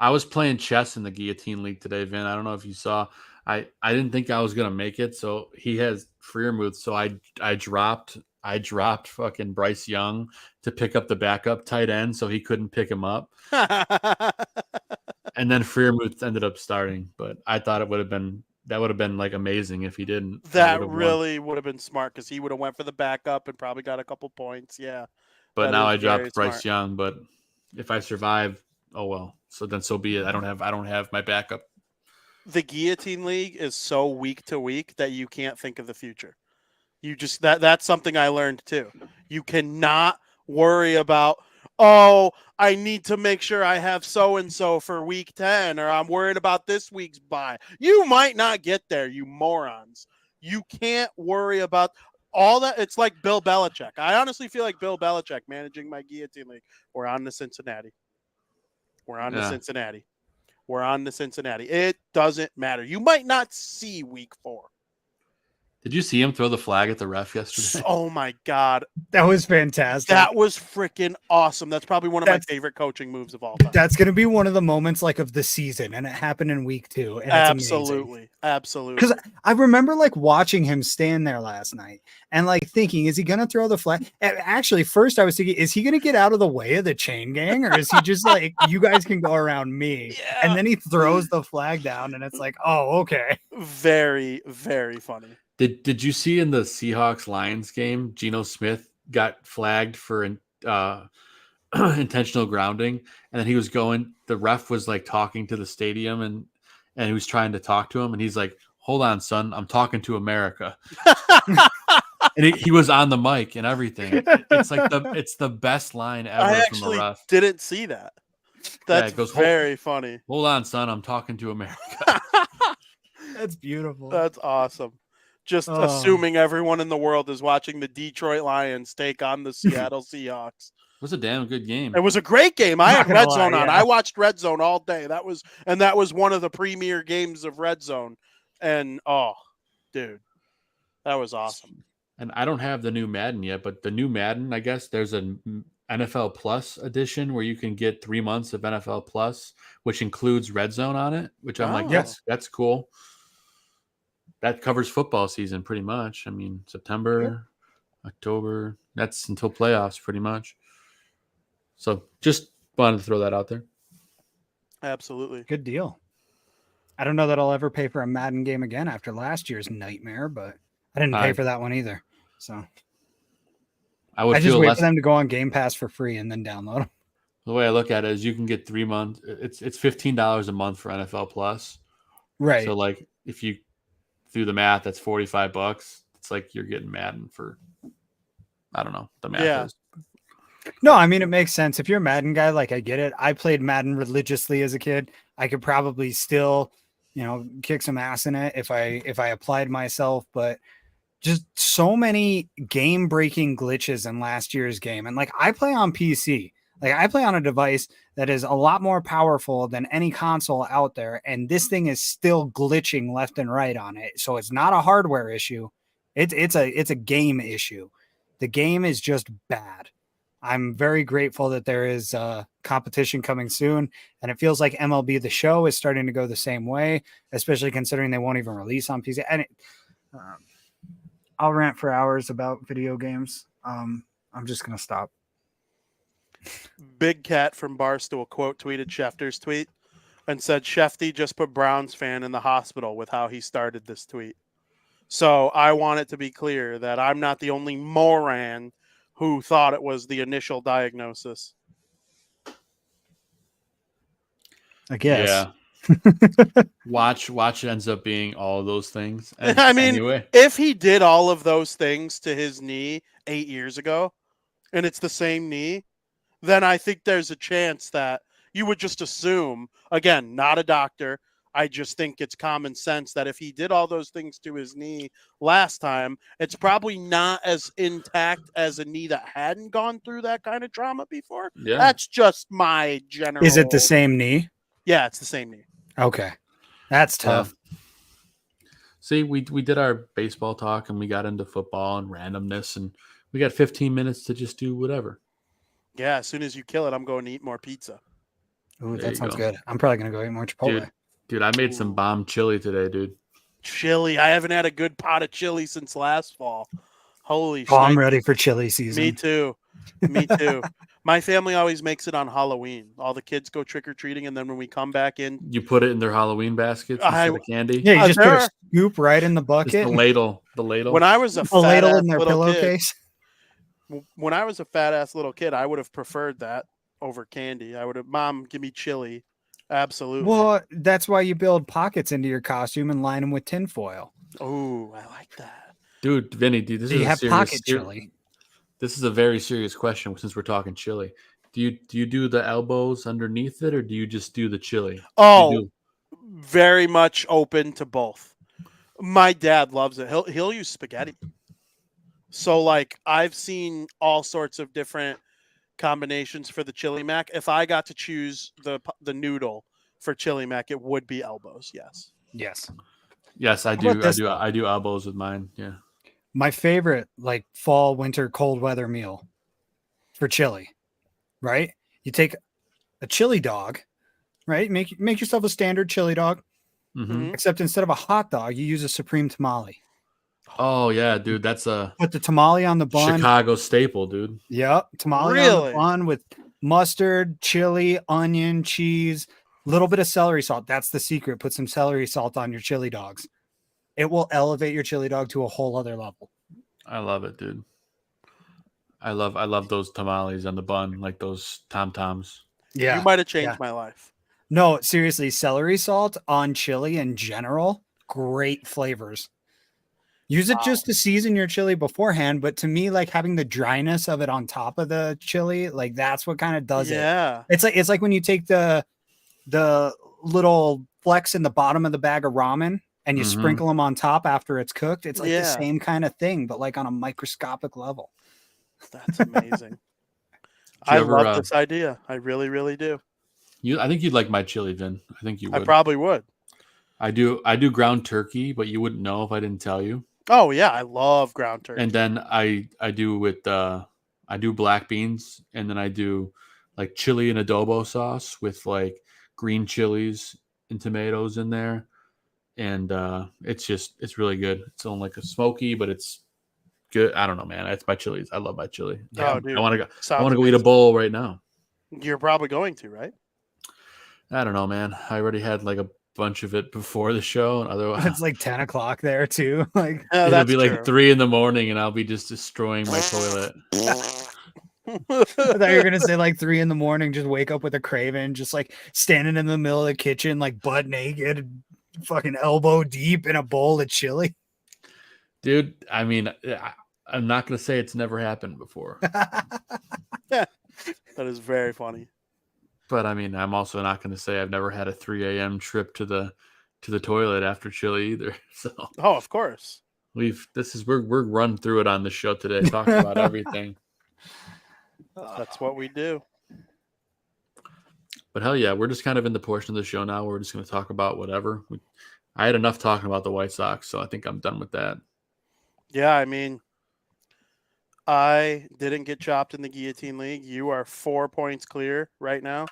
I was playing chess in the Guillotine League today, Vin. I don't know if you saw. I didn't think I was gonna make it, so he has Freermuth. So I dropped fucking Bryce Young to pick up the backup tight end, so he couldn't pick him up. And then Freermuth ended up starting, but I thought it would have been that would have been like amazing if he didn't. That would've won. really would have been smart because he would have went for the backup and probably got a couple points. Yeah. But that now is I dropped very Bryce smart. Young. But if I survive, oh well. So then so be it. I don't have my backup. The Guillotine League is so week to week that you can't think of the future. You just that's something I learned too. You cannot worry about, oh, I need to make sure I have so and so for week 10, or I'm worried about this week's bye. You might not get there, you morons. You can't worry about all that. It's like Bill Belichick. I honestly feel like Bill Belichick managing my Guillotine League. We're on to Cincinnati. We're on to Cincinnati. We're on to Cincinnati. It doesn't matter. You might not see week 4. Did you see him throw the flag at the ref yesterday? Oh my God. That was fantastic. That was freaking awesome. That's probably one of my favorite coaching moves of all time. That's going to be one of the moments like of the season, and it happened in week 2. And Absolutely. Absolutely. Because I remember like watching him stand there last night and like thinking, is he going to throw the flag? And actually, first I was thinking, is he going to get out of the way of the chain gang, or is he just like, you guys can go around me? Yeah. And then he throws the flag down, and it's like, oh, okay. Very, very funny. Did you see in the Seahawks-Lions game, Geno Smith got flagged for intentional grounding, and then he was the ref was like talking to the stadium and he was trying to talk to him, and he's like, hold on, son, I'm talking to America. And he was on the mic and everything. It's like it's the best line ever from a ref. Didn't see that. That's very funny. Hold on, son, I'm talking to America. That's beautiful. That's awesome. Just assuming everyone in the world is watching the Detroit Lions take on the Seattle Seahawks. It was a damn good game. It was a great game. I had Red Zone on. Yeah. I watched Red Zone all day. That was one of the premier games of Red Zone. And dude, that was awesome. And I don't have the new Madden yet, but the new Madden, I guess there's an NFL Plus edition where you can get 3 months of NFL Plus, which includes Red Zone on it, which I'm like, that's cool. That covers football season pretty much. I mean, September, October, that's until playoffs pretty much. So just wanted to throw that out there. Absolutely. Good deal. I don't know that I'll ever pay for a Madden game again after last year's nightmare, but I didn't pay for that one either. So I just wait for them to go on Game Pass for free and then download them. The way I look at it is you can get 3 months. It's $15 a month for NFL Plus. Right. So like if you do the math, that's $45. It's like you're getting Madden for, I don't know, the math is. No, I mean, it makes sense. If you're a Madden guy, like I get it. I played Madden religiously as a kid. I could probably still, kick some ass in it if I applied myself, but just so many game breaking glitches in last year's game. And like, I play on PC. Like I play on a device that is a lot more powerful than any console out there. And this thing is still glitching left and right on it. So it's not a hardware issue. It's a game issue. The game is just bad. I'm very grateful that there is competition coming soon. And it feels like MLB The Show is starting to go the same way, especially considering they won't even release on PC. And I'll rant for hours about video games. I'm just going to stop. Big Cat from Barstool tweeted Schefter's tweet and said Shefty just put Browns fan in the hospital with how he started this tweet. So I want it to be clear that I'm not the only moron who thought it was the initial diagnosis. I guess. Yeah. Watch ends up being all of those things. And I mean, anyway, if he did all of those things to his knee 8 years ago and it's the same knee, then I think there's a chance that you would just assume, again, not a doctor. I just think it's common sense that if he did all those things to his knee last time, it's probably not as intact as a knee that hadn't gone through that kind of trauma before. Yeah. That's just my general. Is it the same knee? Yeah, it's the same knee. Okay. That's tough. See, we did our baseball talk and we got into football and randomness, and we got 15 minutes to just do whatever. Yeah, as soon as you kill it, I'm going to eat more pizza. Ooh, that sounds good. I'm probably going to go eat more Chipotle. Dude, I made some bomb chili today, dude. Chili. I haven't had a good pot of chili since last fall. Holy shit. I'm ready for chili season. Me too. Me too. My family always makes it on Halloween. All the kids go trick-or-treating, and then when we come back in... You put it in their Halloween baskets instead of candy? Yeah, you just put there a scoop right in the Just bucket. the ladle. The ladle. When I was a A ladle fat-ass in their little pillowcase. kid, when I was a fat-ass little kid, I would have preferred that over candy. I would have, Mom, give me chili. Absolutely. Well, that's why you build pockets into your costume and line them with tinfoil. Oh, I like that. Dude, Vinny, dude, this So is you a have serious, pocket chili. This is a very serious question since we're talking chili. Do you do the elbows underneath it, or do you just do the chili? Oh, very much open to both. My dad loves it. He'll use spaghetti. So like I've seen all sorts of different combinations for the chili mac. If I got to choose the noodle for chili mac, it would be elbows. Yes. Yes, I do. I do elbows with mine. Yeah. My favorite, like fall, winter, cold weather meal for chili, right? You take a chili dog, right? Make yourself a standard chili dog, Mm-hmm. except instead of a hot dog, you use a supreme tamale. Oh yeah, dude, that's a Put the tamale on the bun. Chicago staple, dude. Yep, tamale on the bun with mustard, chili, onion, cheese, a little bit of celery salt. That's the secret. Put some celery salt on your chili dogs. It will elevate your chili dog to a whole other level. I love it, dude. I love those tamales on the bun, like those tom-toms. Yeah. You might have changed my life. No, seriously, celery salt on chili in general, great flavors. Use it just to season your chili beforehand, but to me, like having the dryness of it on top of the chili, like that's what kind of does it. It's like when you take the little flecks in the bottom of the bag of ramen and you sprinkle them on top after it's cooked. It's like the same kind of thing, but like on a microscopic level. That's amazing. I love this idea. I really, really do. I think you'd like my chili, Vin. I think you would. I probably would. I do ground turkey, but you wouldn't know if I didn't tell you. Oh yeah, I love ground turkey. And then I do black beans, and then I do like chili and adobo sauce with like green chilies and tomatoes in there. And it's really good. It's on like a smoky, but it's good. I don't know, man. It's my chilies. I love my chili. Oh, dude. I want to go eat a bowl right now. You're probably going to, right? I don't know, man. I already had like a bunch of it before the show, and otherwise it's like 10 o'clock there too. Like it'll be like 3 a.m, and I'll be just destroying my toilet. I thought you were gonna say like 3 a.m, just wake up with a craving, just like standing in the middle of the kitchen, like butt naked, fucking elbow deep in a bowl of chili. Dude, I mean, I'm not gonna say it's never happened before. That is very funny. But I mean, I'm also not going to say I've never had a 3 a.m. trip to the toilet after chili either. So, oh, of course, we're run through it on the show today, talking about everything. That's what we do. But hell yeah, we're just kind of in the portion of the show now where we're just going to talk about whatever. I had enough talking about the White Sox, so I think I'm done with that. Yeah, I mean, I didn't get chopped in the Guillotine League. You are 4 points clear right now.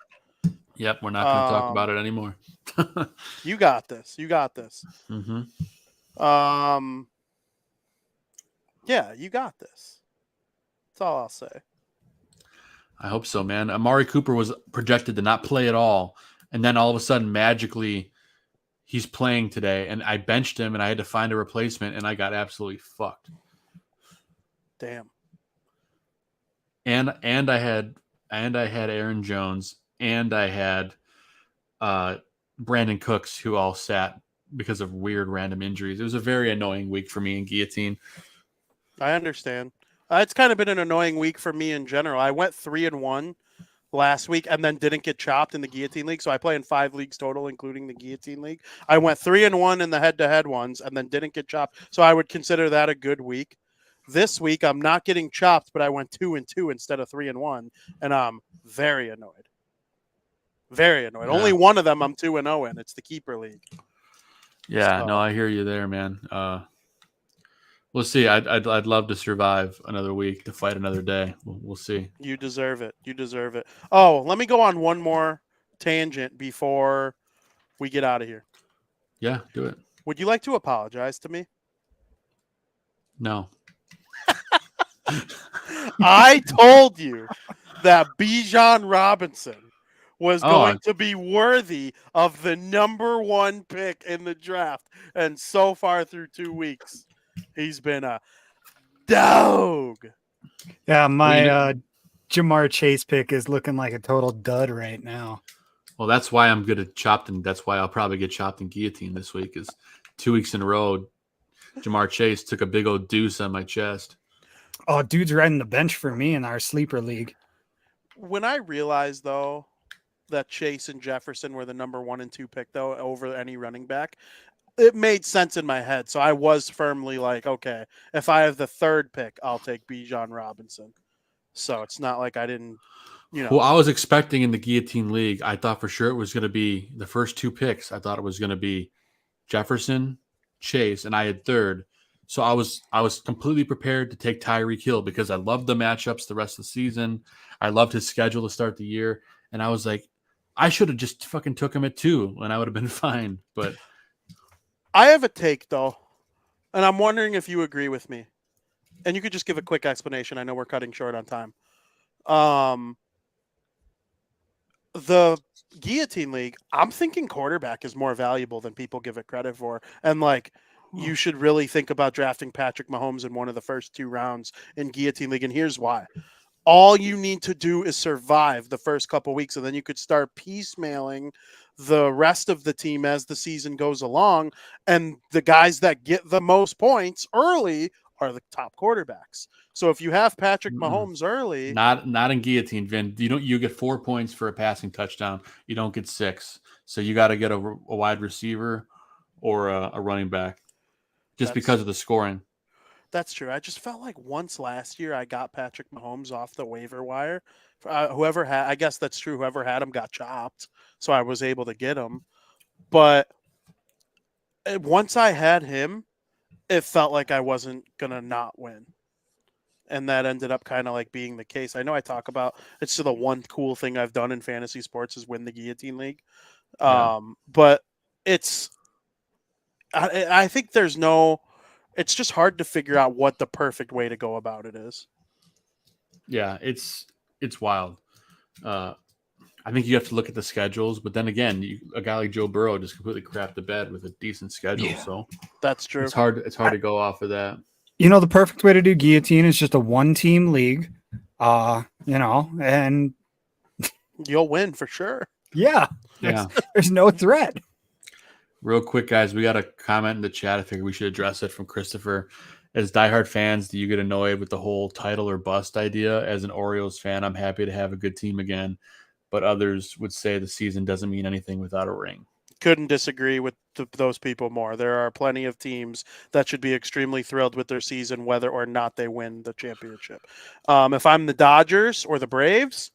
Yep, we're not going to talk about it anymore. You got this. Mm-hmm. Yeah, you got this. That's all I'll say. I hope so, man. Amari Cooper was projected to not play at all, and then all of a sudden, magically, he's playing today, and I benched him, and I had to find a replacement, and I got absolutely fucked. Damn. And I had Aaron Jones, and I had Brandon Cooks, who all sat because of weird random injuries. It was a very annoying week for me in Guillotine. I understand. It's kind of been an annoying week for me in general. I went 3-1 last week and then didn't get chopped in the Guillotine League. So I play in 5 leagues total, including the Guillotine League. I went 3-1 in the head-to-head ones and then didn't get chopped. So I would consider that a good week. This week, I'm not getting chopped, but I went 2-2 instead of 3-1, and I'm very annoyed. Very annoyed. Yeah. Only one of them I'm 2-0 in. It's the keeper league. Yeah, no, I hear you there, man. We'll see. I'd love to survive another week to fight another day. We'll see. You deserve it. You deserve it. Oh, let me go on one more tangent before we get out of here. Yeah, do it. Would you like to apologize to me? No. I told you that Bijan Robinson was Oh, going to be worthy of the number 1 pick in the draft. And so far through 2 weeks, he's been a dog. Yeah, my Well, Jamar Chase pick is looking like a total dud right now. well, that's why I'm good at chopped, and that's why I'll probably get chopped and guillotine this week. Is 2 weeks in a row, Jamar Chase took a big old deuce on my chest. Oh, dude's riding the bench for me in our sleeper league. When I realized, though, that Chase and Jefferson were the number 1 and 2 pick, though, over any running back, it made sense in my head. So I was firmly like, okay, if I have the 3rd pick, I'll take Bijan Robinson. So it's not like I didn't, Well, I was expecting in the guillotine league, I thought for sure it was going to be the first 2 picks. I thought it was going to be Jefferson, Chase, and I had 3rd. So I was completely prepared to take Tyreek Hill because I loved the matchups the rest of the season. I loved his schedule to start the year. And I was like, I should have just fucking took him at 2 and I would have been fine. But I have a take, though, and I'm wondering if you agree with me. And you could just give a quick explanation. I know we're cutting short on time. The guillotine league, I'm thinking quarterback is more valuable than people give it credit for. And you should really think about drafting Patrick Mahomes in one of the first 2 rounds in guillotine league. And here's why. All you need to do is survive the first couple weeks, and then you could start piecemealing the rest of the team as the season goes along. And the guys that get the most points early are the top quarterbacks. So if you have Patrick Mahomes early, not in guillotine, Vin. You get 4 points for a passing touchdown. You don't get 6. So you got to get a wide receiver or a running back, just because of the scoring. That's true. I just felt like once last year I got Patrick Mahomes off the waiver wire. Whoever had, I guess that's true. Whoever had him got chopped, so I was able to get him. But once I had him, it felt like I wasn't gonna not win, and that ended up kind of like being the case. I know I talk about it's still the one cool thing I've done in fantasy sports is win the guillotine league, but it's I think there's no. It's just hard to figure out what the perfect way to go about it is. Yeah, it's wild. I think you have to look at the schedules, but then again, a guy like Joe Burrow just completely crapped the bed with a decent schedule. Yeah. So that's true. It's hard to go off of that. The perfect way to do guillotine is just a 1-team league. And you'll win for sure. Yeah. There's no threat. Real quick, guys, we got a comment in the chat. I figure we should address it from Christopher. As diehard fans, do you get annoyed with the whole title or bust idea? As an Orioles fan, I'm happy to have a good team again, but others would say the season doesn't mean anything without a ring. Couldn't disagree with those people more. There are plenty of teams that should be extremely thrilled with their season, whether or not they win the championship. If I'm the Dodgers or the Braves,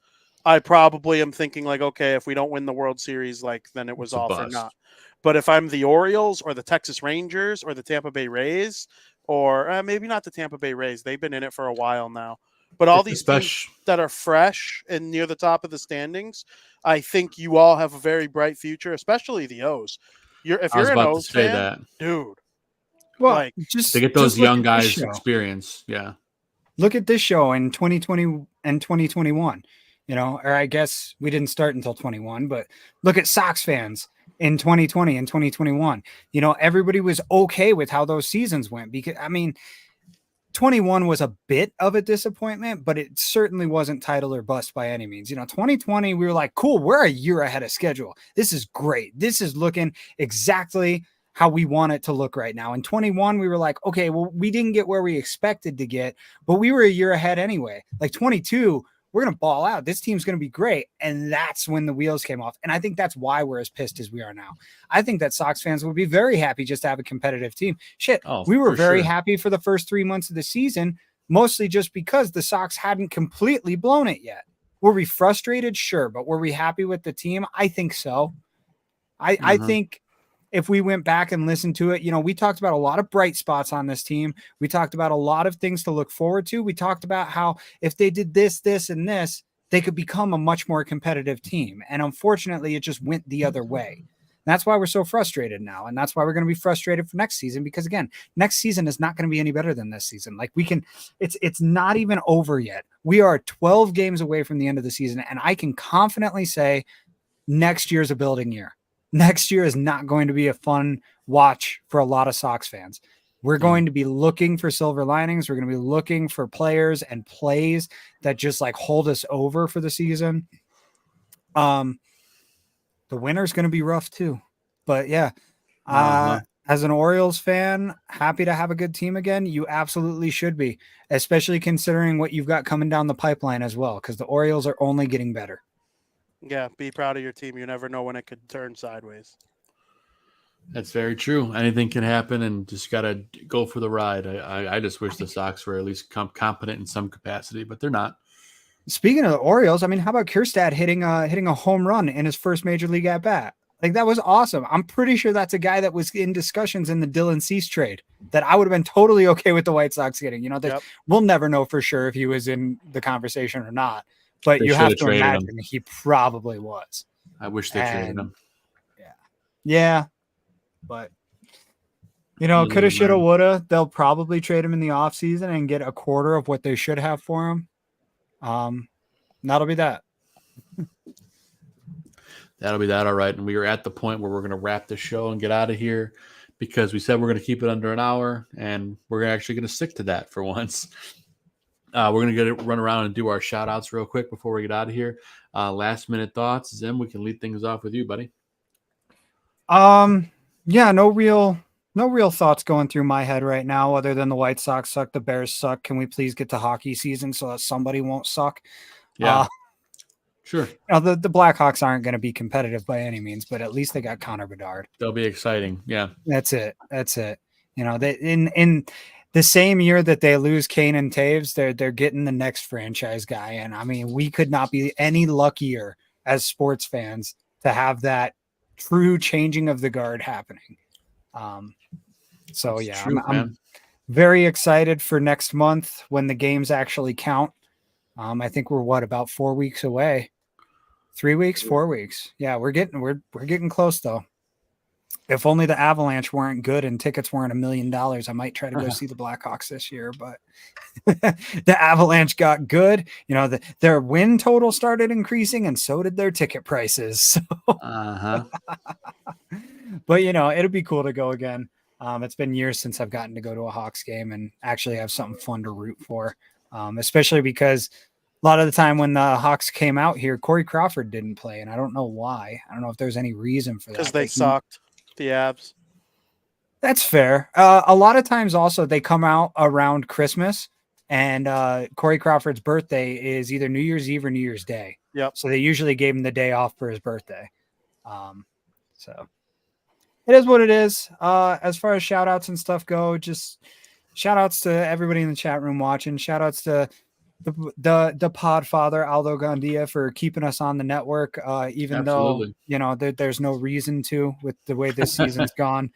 I probably am thinking okay, if we don't win the World Series, then it was all for naught. But if I'm the Orioles or the Texas Rangers or the Tampa Bay Rays, or maybe not the Tampa Bay Rays, they've been in it for a while now. But all these teams that are fresh and near the top of the standings, I think you all have a very bright future, especially the O's. If you're an O's fan, dude. Well, just to get those young guys experience. Yeah. Look at this show in 2020 and 2021. Or I guess we didn't start until 21, but look at Sox fans in 2020 and 2021. Everybody was okay with how those seasons went because 21 was a bit of a disappointment, but it certainly wasn't title or bust by any means. 2020, we were like, cool, we're a year ahead of schedule. This is great. This is looking exactly how we want it to look right now. In 21, we were like, okay, well, we didn't get where we expected to get, but we were a year ahead anyway. 22, we're going to ball out. This team's going to be great. And that's when the wheels came off. And I think that's why we're as pissed as we are now. I think that Sox fans would be very happy just to have a competitive team. We were very happy for the first 3 months of the season, mostly just because the Sox hadn't completely blown it yet. Were we frustrated? Sure. But were we happy with the team? I think so. I think if we went back and listened to it, we talked about a lot of bright spots on this team. We talked about a lot of things to look forward to. We talked about how if they did this, this, and this, they could become a much more competitive team. And unfortunately, it just went the other way. That's why we're so frustrated now. And that's why we're going to be frustrated for next season, because again, next season is not going to be any better than this season. Like it's not even over yet. We are 12 games away from the end of the season. And I can confidently say next year is a building year. Next year is not going to be a fun watch for a lot of Sox fans. We're going to be looking for silver linings. We're going to be looking for players and plays that just like hold us over for the season. The winter's going to be rough too, but yeah, as an Orioles fan, happy to have a good team again. You absolutely should be, especially considering what you've got coming down the pipeline as well, because the Orioles are only getting better. Yeah, be proud of your team. You never know when it could turn sideways. That's very true. Anything can happen, and just got to go for the ride. I just wish the Sox were at least competent in some capacity, but they're not. Speaking of the Orioles, I mean, how about Kjerstad hitting a home run in his first major league at bat? Like, that was awesome. I'm pretty sure that's a guy that was in discussions in the Dylan Cease trade that I would have been totally okay with the White Sox getting. You know, we'll never know for sure if he was in the conversation or not, but you have to imagine he probably was. I wish they traded him. Yeah. But, you know, coulda, shoulda, woulda. They'll probably trade him in the offseason and get a quarter of what they should have for him. That'll be that. That'll be that. All right. And we are at the point where we're going to wrap the show and get out of here, because we said we're going to keep it under an hour, and we're actually going to stick to that for once. We're going to run around and do our shout outs real quick before we get out of here. Last minute thoughts. Zim, we can lead things off with you, buddy. Yeah, no real thoughts going through my head right now other than the White Sox suck, the Bears suck. Can we please get to hockey season so that somebody won't suck? Yeah, sure. You know, the Blackhawks aren't going to be competitive by any means, but at least they got Connor Bedard. They'll be exciting. Yeah, that's it. You know, they in the same year that they lose Kane and Taves, they're getting the next franchise guy. And I mean, we could not be any luckier as sports fans to have that true changing of the guard happening. So yeah, true, I'm very excited for next month when the games actually count. I think we're about 4 weeks away. 3 weeks, 4 weeks. Yeah, we're getting close though. If only the Avalanche weren't good and tickets weren't $1 million, I might try to go see the Blackhawks this year, but the Avalanche got good. You know, their win total started increasing and so did their ticket prices. So. But you know, it'll be cool to go again. It's been years since I've gotten to go to a Hawks game and actually have something fun to root for. Especially because a lot of the time when the Hawks came out here, Corey Crawford didn't play. And I don't know why. I don't know if there's any reason for that. Because they sucked, the Avs. That's fair. A lot of times also they come out around Christmas, and Corey Crawford's birthday is either New Year's Eve or New Year's Day. Yep. So they usually gave him the day off for his birthday. So it is what it is. As far as shout outs and stuff go, just shout outs to everybody in the chat room watching. Shout outs to the podfather Aldo Gandia for keeping us on the network, even Absolutely. though, you know, there's no reason to with the way this season's gone.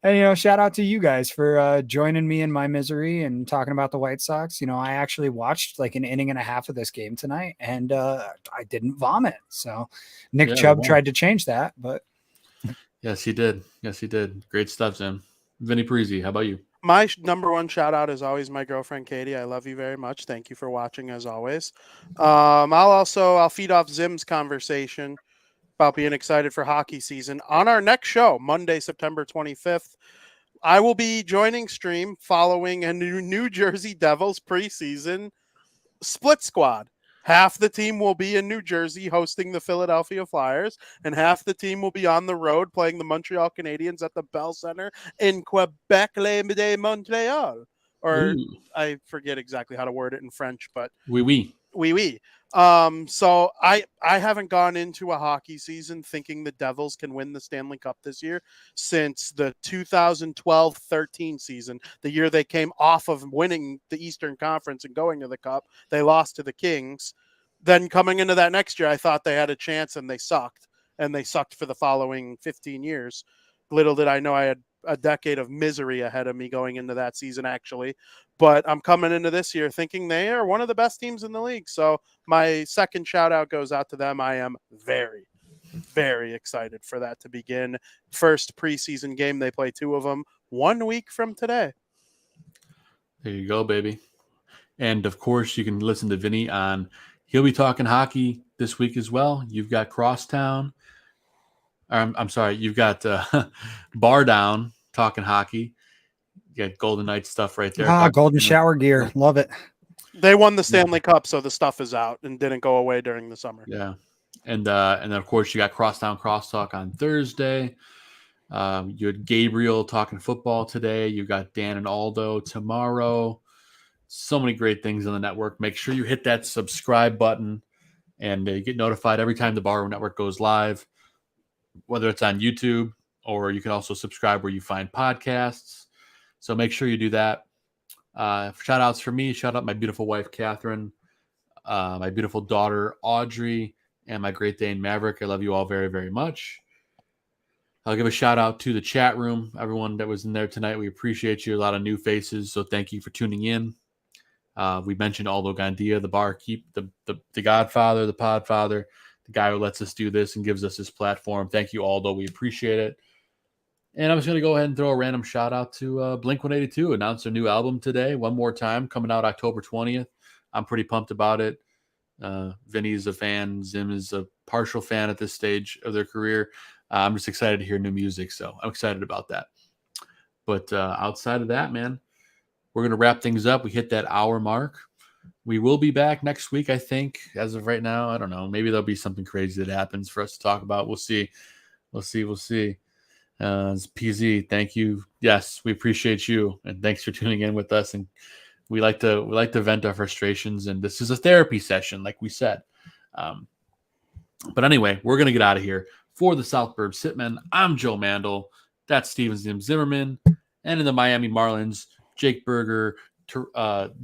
And, you know, shout out to you guys for joining me in my misery and talking about the White Sox. You know, I actually watched like an inning and a half of this game tonight, and I didn't vomit. So Nick Chubb tried to change that, but yes, he did. Great stuff, Zim. Vinnie Parisi, how about you? My number one shout out is always my girlfriend, Katie. I love you very much. Thank you for watching as always. I'll feed off Zim's conversation about being excited for hockey season. On our next show, Monday, September 25th, I will be joining Stream following a New Jersey Devils preseason split squad. Half the team will be in New Jersey hosting the Philadelphia Flyers, and half the team will be on the road playing the Montreal Canadiens at the Bell Center in Quebec de Montreal. Or I forget exactly how to word it in French, but oui. So I haven't gone into a hockey season thinking the Devils can win the Stanley Cup this year since the 2012-13 season, the year they came off of winning the Eastern Conference and going to the Cup. They lost to the Kings. Then coming into that next year, I thought they had a chance, and they sucked. And they sucked for the following 15 years. Little did I know I had a decade of misery ahead of me going into that season, actually. But I'm coming into this year thinking they are one of the best teams in the league. So my second shout out goes out to them. I am very, very excited for that to begin. First preseason game, they play 2 of them 1 week from today. There you go, baby. And of course, you can listen to Vinny he'll be talking hockey this week as well. You've got Crosstown. I'm sorry, you've got Bar Down talking hockey. You got Golden Knights stuff right there. Golden shower gear. Love it. They won the Stanley Cup, so the stuff is out and didn't go away during the summer. Yeah. And then, of course, you got Crosstown Crosstalk on Thursday. You had Gabriel talking football today. You got Dan and Aldo tomorrow. So many great things on the network. Make sure you hit that subscribe button and you get notified every time the Barroom Network goes live, whether it's on YouTube or you can also subscribe where you find podcasts. So make sure you do that. Shout outs for me. Shout out my beautiful wife, Catherine, my beautiful daughter, Audrey, and my Great Dane, Maverick. I love you all very, very much. I'll give a shout out to the chat room, everyone that was in there tonight. We appreciate you. A lot of new faces, so thank you for tuning in. We mentioned Aldo Gandia, the barkeep, the Godfather, the Podfather, the guy who lets us do this and gives us this platform. Thank you, Aldo. We appreciate it. And I'm just going to go ahead and throw a random shout out to Blink-182. Announced their new album today, one more time, coming out October 20th. I'm pretty pumped about it. Vinny's a fan. Zim is a partial fan at this stage of their career. I'm just excited to hear new music, so I'm excited about that. But outside of that, man, we're going to wrap things up. We hit that hour mark. We will be back next week, I think. As of right now, I don't know. Maybe there'll be something crazy that happens for us to talk about. We'll see. It's PZ. Thank you. Yes, we appreciate you, and thanks for tuning in with us. And we like to vent our frustrations, and this is a therapy session, like we said. But anyway, we're going to get out of here. For the South Burbs Hitmen, I'm Joe Mandel. That's Steven Zim Zimmerman. And in the Miami Marlins, Jake Berger,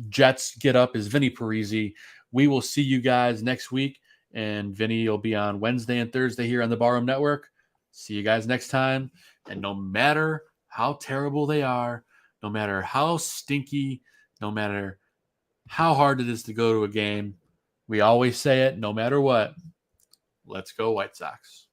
Jets Get Up is Vinnie Parisi. We will see you guys next week. And Vinny will be on Wednesday and Thursday here on the Barroom Network. See you guys next time. And no matter how terrible they are, no matter how stinky, no matter how hard it is to go to a game, we always say it, no matter what, let's go White Sox.